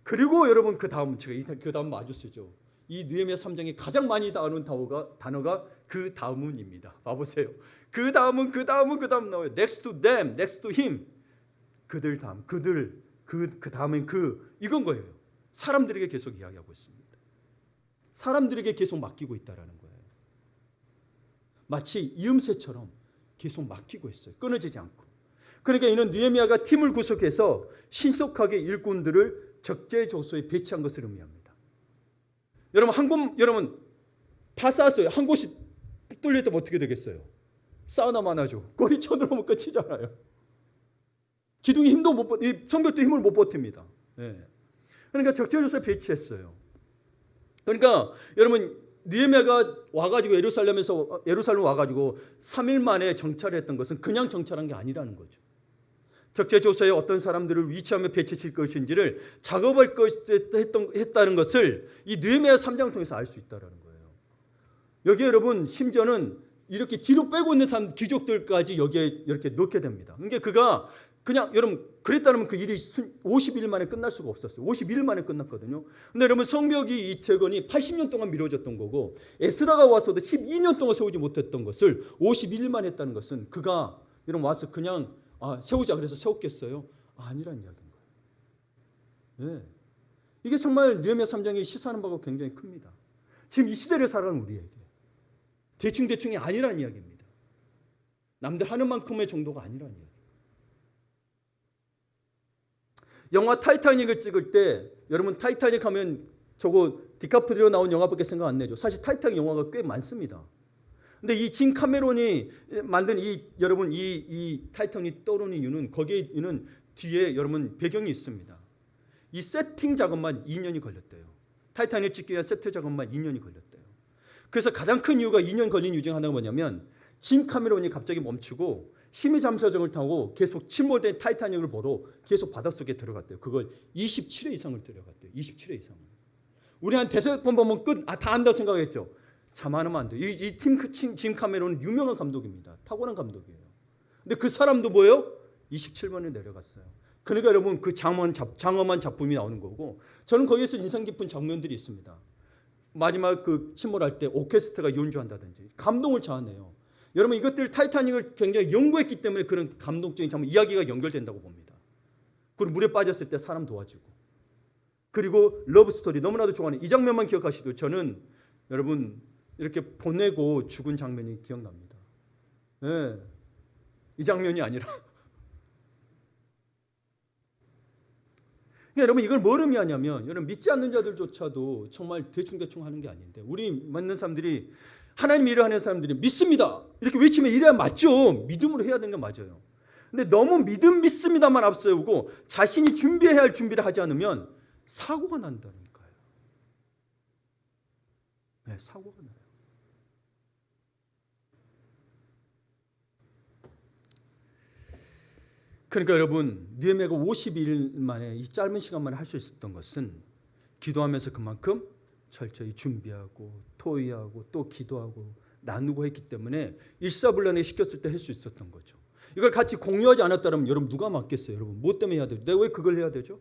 그리고 여러분 그 다음 제가 그 다음 마주 쓰죠. 이 느헤미야 3장에 가장 많이 나오는 단어가 그 다음은입니다. 봐보세요. 그 다음은 나와요. Next to them, next to him. 그들 다음, 그 다음엔 이건 거예요. 사람들에게 계속 이야기하고 있습니다. 사람들에게 계속 맡기고 있다라는 거예요. 마치 이음새처럼 계속 맡기고 있어요. 끊어지지 않고. 그러니까 이는 느헤미야가 팀을 구성해서 신속하게 일꾼들을 적재조소에 배치한 것을 의미합니다. 여러분 다 쌓았어요. 한 곳이 뚫릴 때면 어떻게 되겠어요? 쌓아나만 하죠. 꼬리 쳐들어오면 끝이잖아요. 기둥이 성벽도 힘을 못 버팁니다. 네. 그러니까 적재조소에 배치했어요. 그러니까 여러분 느헤미야가 와가지고 예루살렘 와가지고 3일 만에 정찰했던 것은 그냥 정찰한 게 아니라는 거죠. 적재조소에 어떤 사람들을 위치하며 배치칠 것인지를 작업할 했다는 것을 이 느헤미야 3장을 통해서 알 수 있다는 거예요. 여기 여러분 심지어는 이렇게 뒤로 빼고 있는 사람 귀족들까지 여기에 이렇게 넣게 됩니다. 그러니까 그가 그냥 여러분 그랬다면 그 일이 50일 만에 끝날 수가 없었어요. 51일 만에 끝났거든요. 근데 여러분 성벽이 이 재건이 80년 동안 미뤄졌던 거고 에스라가 와서도 12년 동안 세우지 못했던 것을 51일 만에 했다는 것은 그가 여러분 와서 그냥 세우자 그래서 세웠겠어요? 아니란 이야기인 거예요. 네. 이게 정말 느헤미야 3장이 시사하는 바가 굉장히 큽니다. 지금 이 시대를 살아가는 우리에게 대충이 아니란 이야기입니다. 남들 하는 만큼의 정도가 아니란 이야기. 영화 타이타닉을 찍을 때 여러분 타이타닉 하면 저거 디카프리오 나온 영화밖에 생각 안 나죠. 사실 타이타닉 영화가 꽤 많습니다. 근데 이 짐 카메론이 만든 여러분 이 타이타닉이 떠오르는 이유는 거기에 있는 뒤에 여러분 배경이 있습니다. 이 세팅 작업만 2년이 걸렸대요. 타이타닉 찍기 위한 세트 작업만 2년이 걸렸대요. 그래서 가장 큰 이유가 2년 걸린 이유 중 하나가 뭐냐면 짐 카메론이 갑자기 멈추고 심의 잠수정을 타고 계속 침몰된 타이타닉을 보러 계속 바닷속에 들어갔대요. 그걸 27회 이상을 들어갔대요. 27회 이상을. 우리 한 대여섯 번 보면 다 안다 생각했죠. 자만하면 안 돼요. 짐 카메론은 유명한 감독입니다. 탁월한 감독이에요. 근데 그 사람도 뭐예요? 27번에 내려갔어요. 그러니까 여러분 그 장엄한 작품이 나오는 거고 저는 거기에서 인상 깊은 장면들이 있습니다. 마지막 그 침몰할 때 오케스트라가 연주한다든지 감동을 자아내요. 여러분 이것들 타이타닉을 굉장히 연구했기 때문에 그런 감동적인 장면 이야기가 연결된다고 봅니다. 그리고 물에 빠졌을 때 사람 도와주고 그리고 러브스토리 너무나도 좋아하는 이 장면만 기억하시죠. 저는 여러분 이렇게 보내고 죽은 장면이 기억납니다. 네. 이 장면이 아니라 그러니까 여러분 이걸 뭘 의미하냐면 여러분 믿지 않는 자들조차도 정말 대충 하는 게 아닌데 우리 믿는 사람들이 하나님 일을 하는 사람들이 믿습니다. 이렇게 외치면 이래야 맞죠. 믿음으로 해야 되는 게 맞아요. 근데 너무 믿습니다만 앞세우고 자신이 준비해야 할 준비를 하지 않으면 사고가 난다니까요. 네, 사고가 나요. 그러니까 여러분 느헤미야가 52일 만에 이 짧은 시간 만에 할 수 있었던 것은 기도하면서 그만큼 철저히 준비하고 토의하고 또 기도하고 나누고 했기 때문에 일사불란하게 시켰을 때 할 수 있었던 거죠. 이걸 같이 공유하지 않았다면 여러분 누가 맡겠어요? 여러분 뭐 때문에 해야 되죠? 내가 왜 그걸 해야 되죠?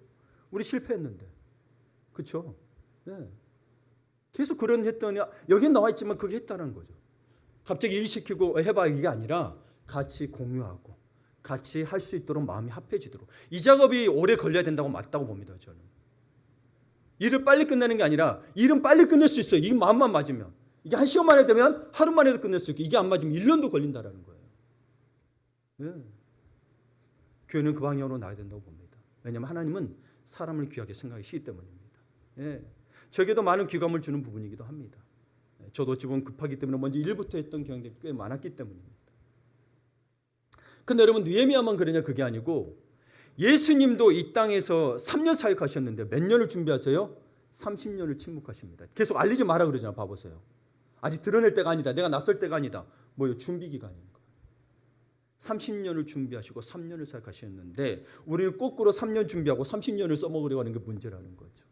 우리 실패했는데. 그렇죠? 네. 계속 그런 했더니 여기 나와 있지만 그게 했다는 거죠. 갑자기 일 시키고 해봐 이게 아니라 같이 공유하고 같이 할 수 있도록 마음이 합해지도록. 이 작업이 오래 걸려야 된다고 맞다고 봅니다. 저는. 일을 빨리 끝내는 게 아니라 일은 빨리 끝낼 수 있어요. 이 마음만 맞으면. 이게 1시간 만에 되면 하루 만에도 끝낼 수 있고 이게 안 맞으면 1년도 걸린다는 거예요. 네. 교회는 그 방향으로 나야 된다고 봅니다. 왜냐하면 하나님은 사람을 귀하게 생각하시기 때문입니다. 예. 저에게도 많은 귀감을 주는 부분이기도 합니다. 저도 어찌 보면 급하기 때문에 먼저 일부터 했던 경향들이 꽤 많았기 때문입니다. 근데 여러분 느헤미야만 그러냐 그게 아니고 예수님도 이 땅에서 3년 사역하셨는데 몇 년을 준비하세요? 30년을 침묵하십니다. 계속 알리지 마라 그러잖아. 봐보세요. 아직 드러낼 때가 아니다. 내가 낯설 때가 아니다. 뭐요? 준비 기간인 거예요. 30년을 준비하시고 3년을 사역하셨는데 우리는 거꾸로 3년 준비하고 30년을 써먹으려고 하는 게 문제라는 거죠.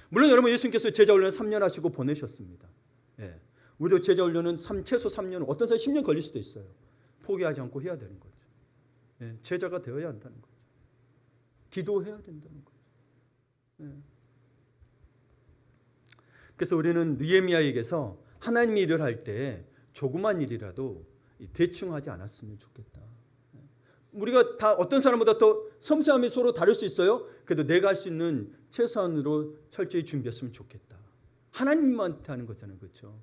물론 여러분 예수님께서 제자 훈련을 3년 하시고 보내셨습니다. 예. 우리도 제자 훈련은 최소 3년, 어떤 사람 10년 걸릴 수도 있어요. 포기하지 않고 해야 되는 거죠. 예. 제자가 되어야 한다는 거죠. 기도해야 된다는 거죠. 예. 그래서 우리는 느헤미야에게서 하나님의 일을 할 때 조그만 일이라도 대충 하지 않았으면 좋겠다. 우리가 다 어떤 사람보다 더 섬세함이 서로 다를 수 있어요. 그래도 내가 할 수 있는 최선으로 철저히 준비했으면 좋겠다. 하나님한테 하는 거잖아요. 그렇죠?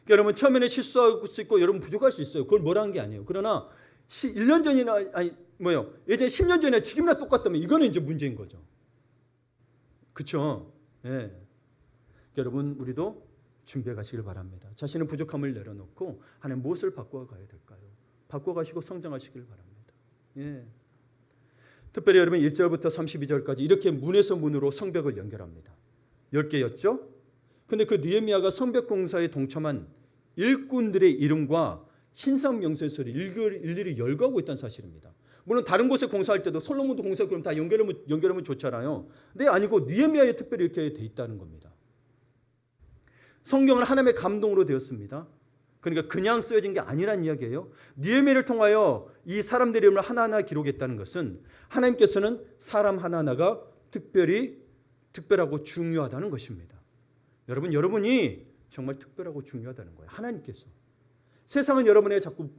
그러니까 여러분 처음에는 실수할 수 있고 여러분 부족할 수 있어요. 그걸 뭐라는 게 아니에요. 그러나 1년 전이나 예전에 10년 전이나 지금이나 똑같다면 이거는 이제 문제인 거죠. 그렇죠? 예. 그러니까 여러분 우리도 준비해 가시길 바랍니다. 자신의 부족함을 내려놓고 하나님 무엇을 바꿔가야 될까요? 바꿔가시고 성장하시길 바랍니다. 예. 특별히 여러분 1절부터 32절까지 이렇게 문에서 문으로 성벽을 연결합니다. 10개였죠? 근데 그 느헤미야가 성벽 공사에 동참한 일꾼들의 이름과 신상 명세서를 일일이 열거하고 있다는 사실입니다. 물론 다른 곳에 공사할 때도 솔로몬도 공사 그럼 다 연결하면 좋잖아요. 근데 아니고 느헤미야에 특별히 이렇게 돼 있다는 겁니다. 성경은 하나님의 감동으로 되었습니다. 그러니까 그냥 쓰여진 게 아니란 이야기예요. 느헤미야를 통하여 이 사람들의 이름을 하나하나 기록했다는 것은 하나님께서는 사람 하나하나가 특별하고 중요하다는 것입니다. 여러분이 정말 특별하고 중요하다는 거예요. 하나님께서. 세상은 여러분에게 자꾸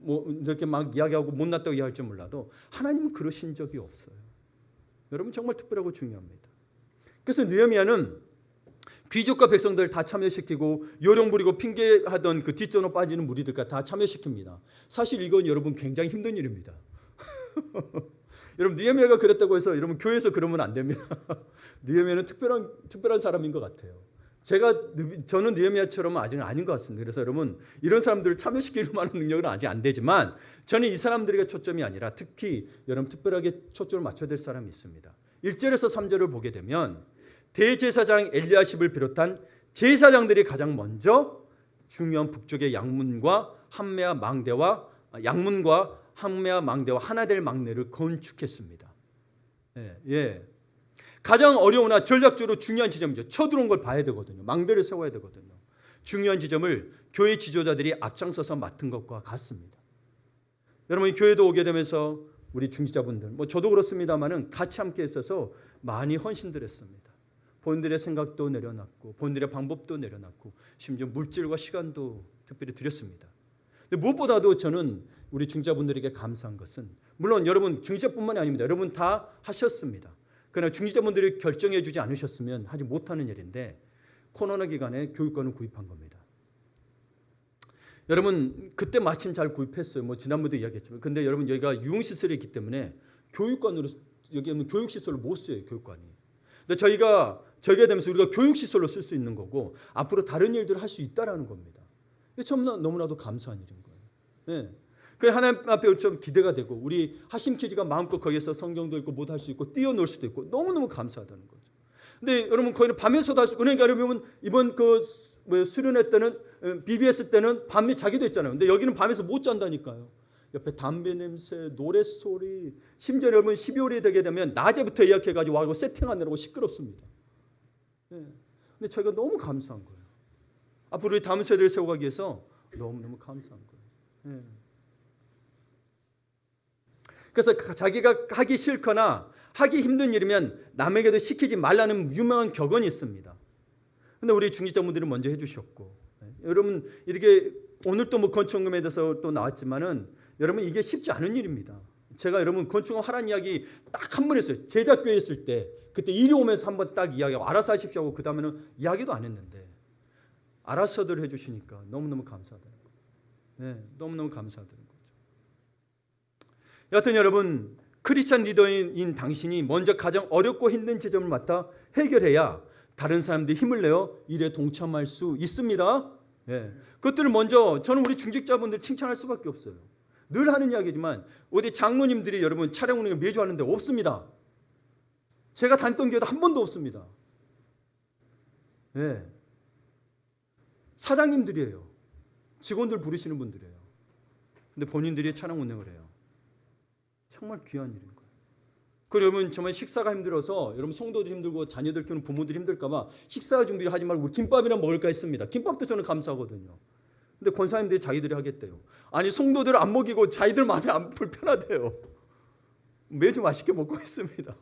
이렇게 막 이야기하고 못났다고 이야기할지 몰라도 하나님은 그러신 적이 없어요. 여러분 정말 특별하고 중요합니다. 그래서 느헤미야는 귀족과 백성들을 다 참여시키고 요령 부리고 핑계하던 그 뒷전으로 빠지는 무리들까지 다 참여시킵니다. 사실 이건 여러분 굉장히 힘든 일입니다. 여러분 느헤미야가 그랬다고 해서 여러분 교회에서 그러면 안 됩니다. 느헤미야는 특별한 사람인 것 같아요. 저는 느헤미야처럼은 아직은 아닌 것 같습니다. 그래서 여러분 이런 사람들을 참여시킬 만한 능력은 아직 안 되지만 저는 이 사람들에게 초점이 아니라 특히 여러분 특별하게 초점을 맞춰야 될 사람이 있습니다. 1절에서 3절을 보게 되면 대제사장 엘리야십을 비롯한 제사장들이 가장 먼저 중요한 북쪽의 양문과 함메아 망대와 하나 될 망대를 건축했습니다. 예. 가장 어려우나 전략적으로 중요한 지점이죠. 쳐들어온 걸 봐야 되거든요. 망대를 세워야 되거든요. 중요한 지점을 교회 지도자들이 앞장서서 맡은 것과 같습니다. 여러분 교회도 오게 되면서 우리 중지자분들, 저도 그렇습니다만은 같이 함께 있어서 많이 헌신들 했습니다. 본인들의 생각도 내려놨고 본인들의 방법도 내려놨고 심지어 물질과 시간도 특별히 드렸습니다. 근데 무엇보다도 저는 우리 중지자분들에게 감사한 것은 물론 여러분 중지자뿐만이 아닙니다. 여러분 다 하셨습니다. 그러나 중지자분들이 결정해 주지 않으셨으면 하지 못하는 일인데 코로나 기간에 교육관을 구입한 겁니다. 여러분 그때 마침 잘 구입했어요. 지난번에도 이야기했지만 근데 여러분 여기가 유흥시설이 있기 때문에 교육관으로 여기는 교육시설을 못 써요. 교육관이. 근데 저희가 되면서 우리가 교육시설로 쓸 수 있는 거고 앞으로 다른 일들을 할 수 있다라는 겁니다. 이게 참 너무나도 감사한 일인 거예요. 예. 그래서 하나님 앞에 좀 기대가 되고 우리 하심키즈가 마음껏 거기에서 성경도 읽고 못 할 수 있고 뛰어놀 수도 있고 너무너무 감사하다는 거죠. 근데 여러분 거기는 밤에서도 할 수 있고 그러니까 여러분 이번 수련회 때는 BBS 때는 밤에 자기도 했잖아요. 근데 여기는 밤에서 못 잔다니까요. 옆에 담배 냄새, 노랫소리 심지어 여러분 12월이 되게 되면 낮에부터 예약해가지고 와서 세팅하느라고 시끄럽습니다. 예. 근데 저희가 너무 감사한 거예요. 앞으로 우리 다음 세대를 세워가기 위해서 너무너무 감사한 거예요. 예. 그래서 자기가 하기 싫거나 하기 힘든 일이면 남에게도 시키지 말라는 유명한 격언이 있습니다. 근데 우리 중직자분들이 먼저 해주셨고, 여러분 이렇게 오늘 또 뭐 건축금에 대해서 또 나왔지만은 여러분 이게 쉽지 않은 일입니다. 제가 여러분 건축금 하라는 이야기 딱 한 번 했어요. 제자교회 있을 때 그때 일이 오면서 한번 딱 이야기하고 알아서 하십시오 하고 그 다음에는 이야기도 안 했는데 알아서들 해주시니까 너무너무 감사하다는 거예요. 너무너무 감사하다는 거죠. 여하튼 여러분 크리스찬 리더인 당신이 먼저 가장 어렵고 힘든 지점을 맡아 해결해야 다른 사람들이 힘을 내어 일에 동참할 수 있습니다. 그것들을 먼저 저는 우리 중직자분들 칭찬할 수밖에 없어요. 늘 하는 이야기지만 어디 장로님들이 여러분 차량 운행을 매주 하는데 없습니다. 제가 다녔던 교회도 한 번도 없습니다. 사장님들이에요. 직원들 부르시는 분들이에요. 근데 본인들이 차량 운행을 해요. 정말 귀한 일인 거예요. 그러면 정말 식사가 힘들어서 여러분 성도들 힘들고 자녀들 키우는 부모들이 힘들까 봐 식사 준비를 하지 말고 김밥이나 먹을까 했습니다. 김밥도 저는 감사하거든요. 근데 권사님들이 자기들이 하겠대요. 아니 성도들을 안 먹이고 자기들 마음이 안 불편하대요. 매주 맛있게 먹고 있습니다.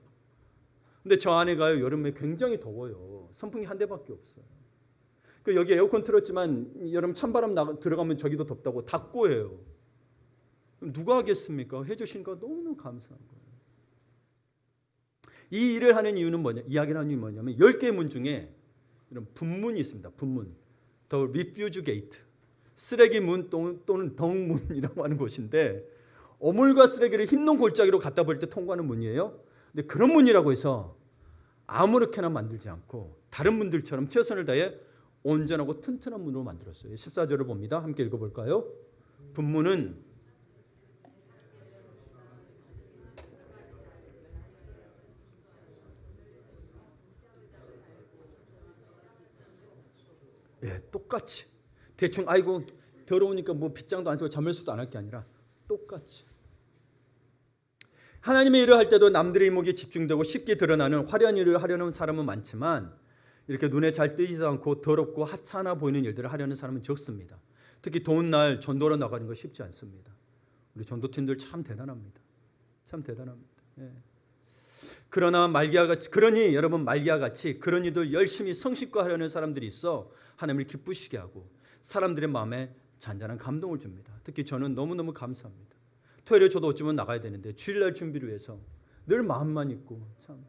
근데 저 아내가요 여름에 굉장히 더워요. 선풍기 한 대밖에 없어요. 여기 에어컨 틀었지만 여름 찬바람 들어가면 저기도 덥다고 닫고 해요. 누가 하겠습니까? 해주시니까 너무 감사한 거예요. 이 일을 하는 이유는 이야기를 하는 이유는 뭐냐면 10개의 문 중에 이런 분문이 있습니다. 분문. The Refuge Gate. 쓰레기 문 또는 덩문이라고 하는 곳인데 어물과 쓰레기를 흰농 골짜기로 갖다 버릴 때 통과하는 문이에요. 근데 그런 문이라고 해서 아무렇게나 만들지 않고 다른 문들처럼 최선을 다해 온전하고 튼튼한 문으로 만들었어요. 14절을 봅니다. 함께 읽어볼까요? 분문은 똑같이 대충 아이고 더러우니까 뭐 빗장도 안 쓰고 자물쇠도 안 할 게 아니라 똑같이 하나님의 일을 할 때도 남들의 이목에 집중되고 쉽게 드러나는 화려한 일을 하려는 사람은 많지만 이렇게 눈에 잘 띄지도 않고 더럽고 하찮아 보이는 일들을 하려는 사람은 적습니다. 특히 더운 날 전도로 나가는 거 쉽지 않습니다. 우리 전도팀들 참 대단합니다. 참 대단합니다. 그러니 여러분 말기와 같이 그런 일도 열심히 성실과 하려는 사람들이 있어 하나님을 기쁘시게 하고 사람들의 마음에 잔잔한 감동을 줍니다. 특히 저는 너무너무 감사합니다. 토요일에 저도 어쩌면 나가야 되는데 주일날 준비를 위해서 늘 마음만 있고 참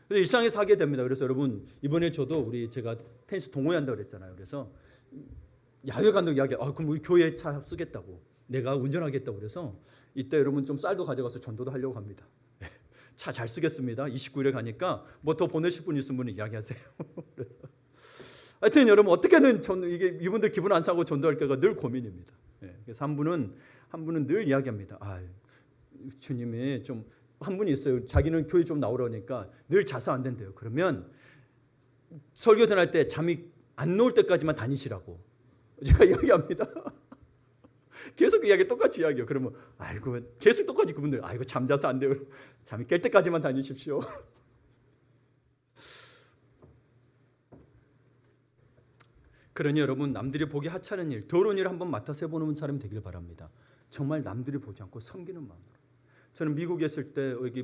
일상에서 하게 됩니다. 그래서 여러분 이번에 저도 제가 테니스 동호회 한다고 그랬잖아요. 그래서 야외 감독 이야기 그럼 우리 교회 차 쓰겠다고 내가 운전하겠다고 그래서 이때 여러분 좀 쌀도 가져가서 전도도 하려고 합니다. 차 잘 쓰겠습니다. 29일에 가니까 뭐 더 보내실 분 있으면 이야기하세요. 그래서 하여튼 여러분 어떻게든 이게 이분들 기분 안 상하고 전도할까가 늘 고민입니다. 그래서 한 분은 늘 이야기합니다. 주님이 좀 한 분이 있어요. 자기는 교회 좀 나오라니까 늘 자서 안 된대요. 그러면 설교 전할 때 잠이 안 놓을 때까지만 다니시라고 제가 이야기합니다. 계속 그 이야기 똑같이 이야기해요. 그러면 계속 똑같이 그분들 잠자서 안 돼요. 잠이 깰 때까지만 다니십시오. 그러니 여러분 남들이 보기 하찮은 일, 더러운 일을 한번 맡아서 해보는 사람이 되길 바랍니다. 정말 남들이 보지 않고 섬기는 마음으로. 저는 미국에 있을 때 여기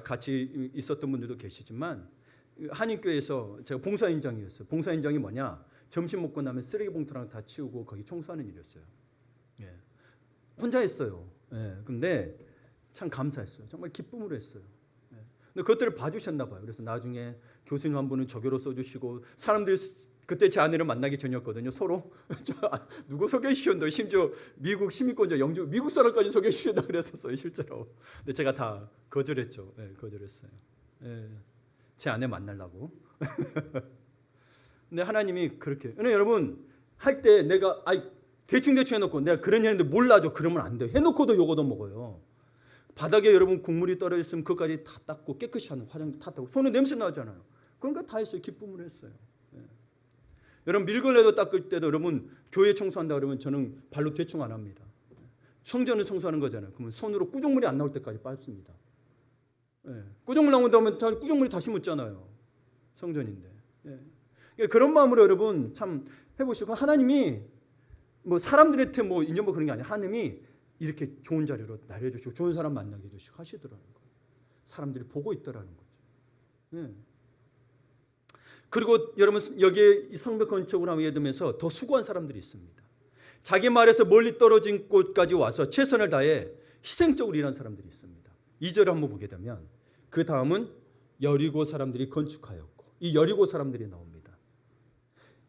같이 있었던 분들도 계시지만 한인교회에서 제가 봉사인장이었어요. 봉사인장이 뭐냐? 점심 먹고 나면 쓰레기 봉투랑 다 치우고 거기 청소하는 일이었어요. 혼자 했어요. 근데 참 감사했어요. 정말 기쁨으로 했어요. 근데 그것들을 봐주셨나 봐요. 그래서 나중에 교수님 한 분은 저교로 써주시고 사람들이 그때 제 아내를 만나기 전이었거든요. 서로 누구 소개시켰는데 심지어 미국 시민권자 영주 미국 사람까지 소개시킨다 그랬었어요. 실제로. 근데 제가 다 거절했죠. 거절했어요. 제 아내 만나려고. 근데 하나님이 그렇게. 근데 여러분 할 때 내가 대충 해놓고 내가 그런 일 했는데 몰라줘. 그러면 안 돼요. 해놓고도 요거도 먹어요. 바닥에 여러분 국물이 떨어져 있으면 그것까지 다 닦고 깨끗이 하는 화장도 다 닦고 손에 냄새 나잖아요. 그런 거 다 했어요. 기쁨으로 했어요. 여러분 밀걸레도 닦을 때도 여러분 교회 청소한다 그러면 저는 발로 대충 안 합니다. 성전을 청소하는 거잖아요. 그러면 손으로 꾸정물이 안 나올 때까지 빻습니다. 꾸정물 나온다면 꾸정물이 다시 묻잖아요. 성전인데. 그런 마음으로 여러분 참 해보시고 하나님이 사람들한테 인정 그런 게 아니라 하나님이 이렇게 좋은 자리로 날려주시고 좋은 사람 만나게 해주시고 하시더라는 거예요. 사람들이 보고 있더라는 거죠. 그리고 여러분 여기에 성벽 건축을 하게 되면서 더 수고한 사람들이 있습니다. 자기 말에서 멀리 떨어진 곳까지 와서 최선을 다해 희생적으로 일한 사람들이 있습니다. 2절을 한번 보게 되면 그 다음은 여리고 사람들이 건축하였고, 이 여리고 사람들이 나옵니다.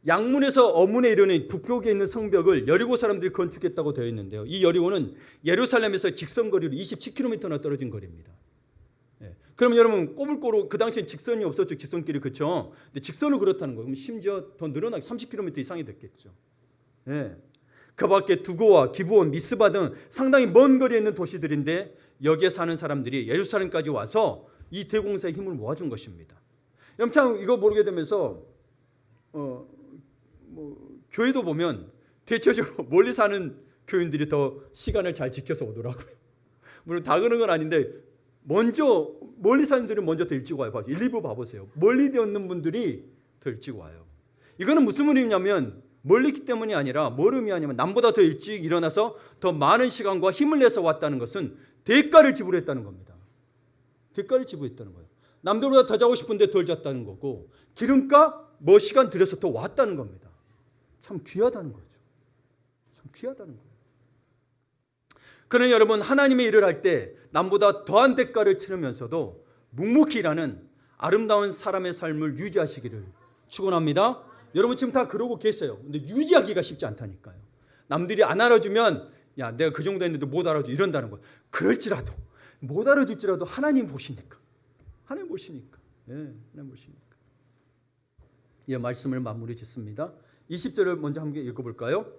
양문에서 어문에 이르는 북쪽에 있는 성벽을 여리고 사람들이 건축했다고 되어 있는데요. 이 여리고는 예루살렘에서 직선거리로 27km나 떨어진 거리입니다. 그럼 여러분 꼬불꼬로 그 당시엔 직선이 없었죠. 직선길이. 그렇죠. 근데 직선은 그렇다는 거예요. 그럼 심지어 더 늘어나게 30km 이상이 됐겠죠. 그 밖에 두고와 기브온, 미스바 등 상당히 먼 거리에 있는 도시들인데 여기에 사는 사람들이 예루살렘까지 와서 이 대공사에 힘을 모아준 것입니다. 여러분 참 이거 모르게 되면서 교회도 보면 대체적으로 멀리 사는 교인들이 더 시간을 잘 지켜서 오더라고요. 물론 다 그런 건 아닌데 먼저 멀리 사는 분들이 먼저 더 일찍 와요. 1, 2부 봐보세요. 멀리 있는 분들이 더 일찍 와요. 이거는 무슨 의미냐면 멀리 있기 때문이 아니라 뭘 의미하냐면 남보다 더 일찍 일어나서 더 많은 시간과 힘을 내서 왔다는 것은 대가를 지불했다는 겁니다. 대가를 지불했다는 거예요. 남들보다 더 자고 싶은데 덜 잤다는 거고 기름값 시간 들여서 더 왔다는 겁니다. 참 귀하다는 거죠. 참 귀하다는 거예요. 그러나 여러분 하나님의 일을 할 때 남보다 더한 대가를 치르면서도 묵묵히 일하는 아름다운 사람의 삶을 유지하시기를 축원합니다. 여러분 지금 다 그러고 계세요. 근데 유지하기가 쉽지 않다니까요. 남들이 안 알아주면 야 내가 그 정도 했는데 못 알아줘 이런다는 거예요. 그럴지라도 못 알아줄지라도 하나님 보시니까. 하나님 보시니까. 하나님 보시니까. 이 말씀을 마무리 짓습니다. 20절을 먼저 함께 읽어볼까요?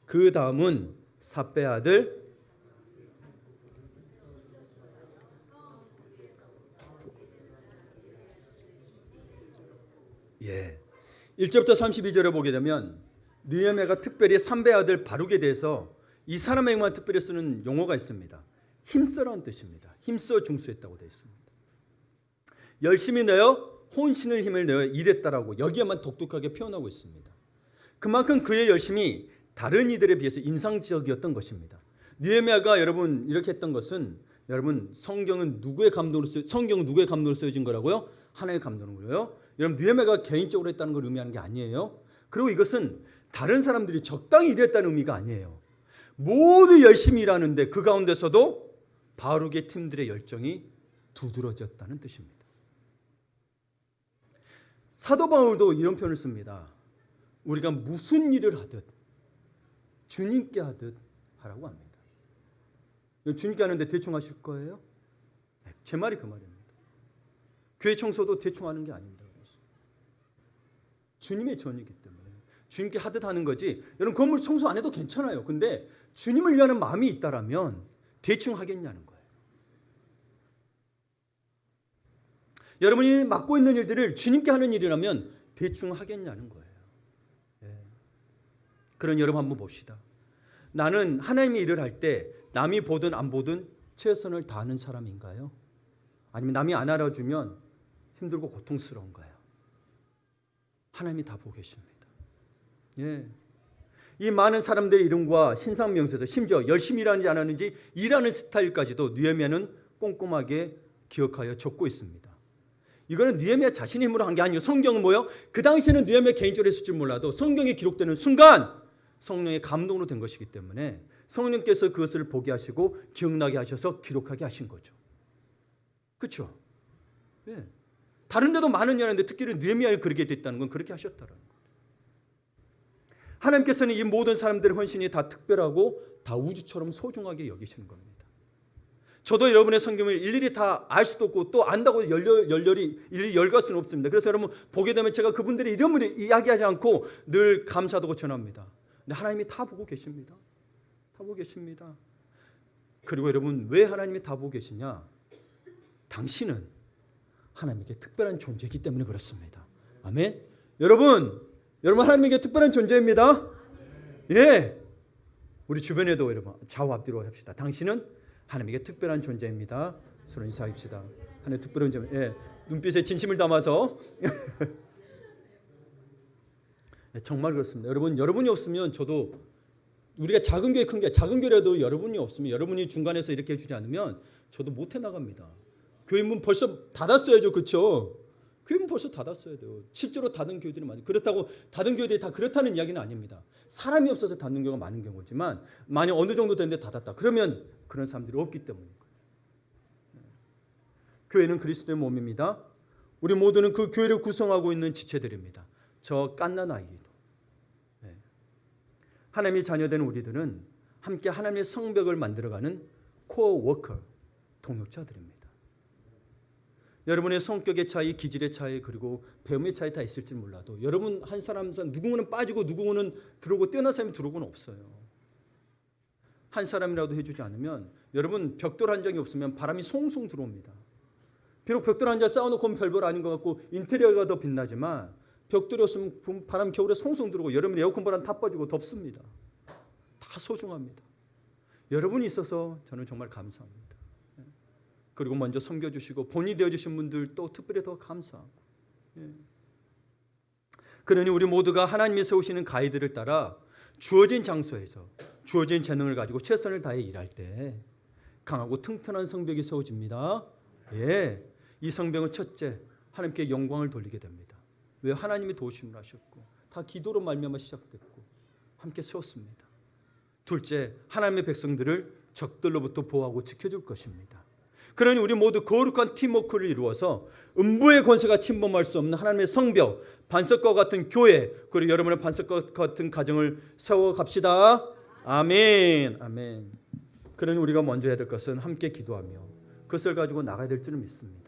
그 다음은 삿배 아들 1절부터 32절에 보게 되면 느헤미야가 특별히 삼배 아들 바룩에 대해서 이 사람에게만 특별히 쓰는 용어가 있습니다. 힘써라는 뜻입니다. 힘써 중수했다고 되어 있습니다. 열심히 내어 혼신을 힘을 내어 일했다라고 여기에만 독특하게 표현하고 있습니다. 그만큼 그의 열심이 다른 이들에 비해서 인상적이었던 것입니다. 느헤미야가 여러분 이렇게 했던 것은 여러분 성경은 누구의 감동으로 쓰여진 거라고요? 하나님의 감동으로요. 여러분 느헤미야가 개인적으로 했다는 걸 의미하는 게 아니에요. 그리고 이것은 다른 사람들이 적당히 일했다는 의미가 아니에요. 모두 열심히 일하는데 그 가운데서도 바룩의 팀들의 열정이 두드러졌다는 뜻입니다. 사도 바울도 이런 표현을 씁니다. 우리가 무슨 일을 하듯 주님께 하듯 하라고 합니다. 주님께 하는데 대충 하실 거예요? 제 말이 그 말입니다. 교회 청소도 대충 하는 게 아닙니다. 주님의 전이기 때문에 주님께 하듯 하는 거지. 여러분 건물 청소 안 해도 괜찮아요. 근데 주님을 위하는 마음이 있다라면 대충 하겠냐는 거예요. 여러분이 맡고 있는 일들을 주님께 하는 일이라면 대충 하겠냐는 거예요. 그런 여러분 한번 봅시다. 나는 하나님의 일을 할 때 남이 보든 안 보든 최선을 다하는 사람인가요? 아니면 남이 안 알아주면 힘들고 고통스러운가요? 하나님이 다 보고 계십니다. 이 많은 사람들의 이름과 신상 명세서 심지어 열심히 일하는지 안 하는지 일하는 스타일까지도 느헤미야는 꼼꼼하게 기억하여 적고 있습니다. 이거는 느헤미야 자신의 힘으로 한 게 아니에요. 성경은 뭐예요? 그 당시에는 느헤미야 개인적으로 했을지 몰라도 성경에 기록되는 순간 성령의 감동으로 된 것이기 때문에 성령께서 그것을 보게 하시고 기억나게 하셔서 기록하게 하신 거죠. 그렇죠? 다른 데도 많은 일하는데 특히 느헤미야를 그렇게 됐다는 건 그렇게 하셨다는 거예요. 하나님께서는 이 모든 사람들의 헌신이 다 특별하고 다 우주처럼 소중하게 여기시는 겁니다. 저도 여러분의 성경을 일일이 다 알 수도 없고 또 안다고 일일이 열갈 수는 없습니다. 그래서 여러분 보게 되면 제가 그분들의 이름을 이야기하지 않고 늘 감사하다고 전합니다. 근데 하나님이 다 보고 계십니다. 다 보고 계십니다. 그리고 여러분 왜 하나님이 다 보고 계시냐? 당신은 하나님에게 특별한 존재이기 때문에 그렇습니다. 아멘. 여러분 하나님에게 특별한 존재입니다. 우리 주변에도 여러분 좌우 앞뒤로 합시다. 당신은 하나님에게 특별한 존재입니다. 서로 인사합시다. 하나님의 특별한 존재. 눈빛에 진심을 담아서. 정말 그렇습니다. 여러분이 없으면 저도 우리가 작은 교회 큰 게 작은 교회라도 여러분이 없으면 여러분이 중간에서 이렇게 해주지 않으면 저도 못해 나갑니다. 교회 문 벌써 닫았어야죠, 그렇죠? 교회는 벌써 닫았어야 돼요. 실제로 닫은 교회들이 많아요. 그렇다고 닫은 교회들이 다 그렇다는 이야기는 아닙니다. 사람이 없어서 닫는 경우가 많은 경우지만 만약 어느 정도 됐는데 닫았다. 그러면 그런 사람들이 없기 때문인 거예요. 교회는 그리스도의 몸입니다. 우리 모두는 그 교회를 구성하고 있는 지체들입니다. 저 갓난 아이도. 하나님의 자녀된 우리들은 함께 하나님의 성벽을 만들어가는 코어 워커, 동역자들입니다. 여러분의 성격의 차이, 기질의 차이, 그리고 배움의 차이 다 있을지 몰라도 여러분 한 사람 누구는 빠지고 누구는 들어오고 뛰어난 사람이 들어오고는 없어요. 한 사람이라도 해주지 않으면 여러분 벽돌 한 장이 없으면 바람이 송송 들어옵니다. 비록 벽돌 한 장 쌓아놓고 오면 별볼 아닌 것 같고 인테리어가 더 빛나지만 벽돌이 없으면 바람 겨울에 송송 들어오고 여름에 에어컨 바람 다 빠지고 덥습니다. 다 소중합니다. 여러분이 있어서 저는 정말 감사합니다. 그리고 먼저 섬겨주시고 본이 되어주신 분들도 특별히 더 감사하고. 그러니 우리 모두가 하나님이 세우시는 가이드를 따라 주어진 장소에서 주어진 재능을 가지고 최선을 다해 일할 때 강하고 튼튼한 성벽이 세워집니다. 이 성벽은 첫째, 하나님께 영광을 돌리게 됩니다. 왜? 하나님이 도우심을 하셨고 다 기도로 말미암아 시작됐고 함께 세웠습니다. 둘째, 하나님의 백성들을 적들로부터 보호하고 지켜줄 것입니다. 그러니 우리 모두 거룩한 팀워크를 이루어서 음부의 권세가 침범할 수 없는 하나님의 성벽, 반석과 같은 교회, 그리고 여러분의 반석과 같은 가정을 세워갑시다. 아멘. 아멘. 그러니 우리가 먼저 해야 될 것은 함께 기도하며 그것을 가지고 나가야 될 줄을 믿습니다.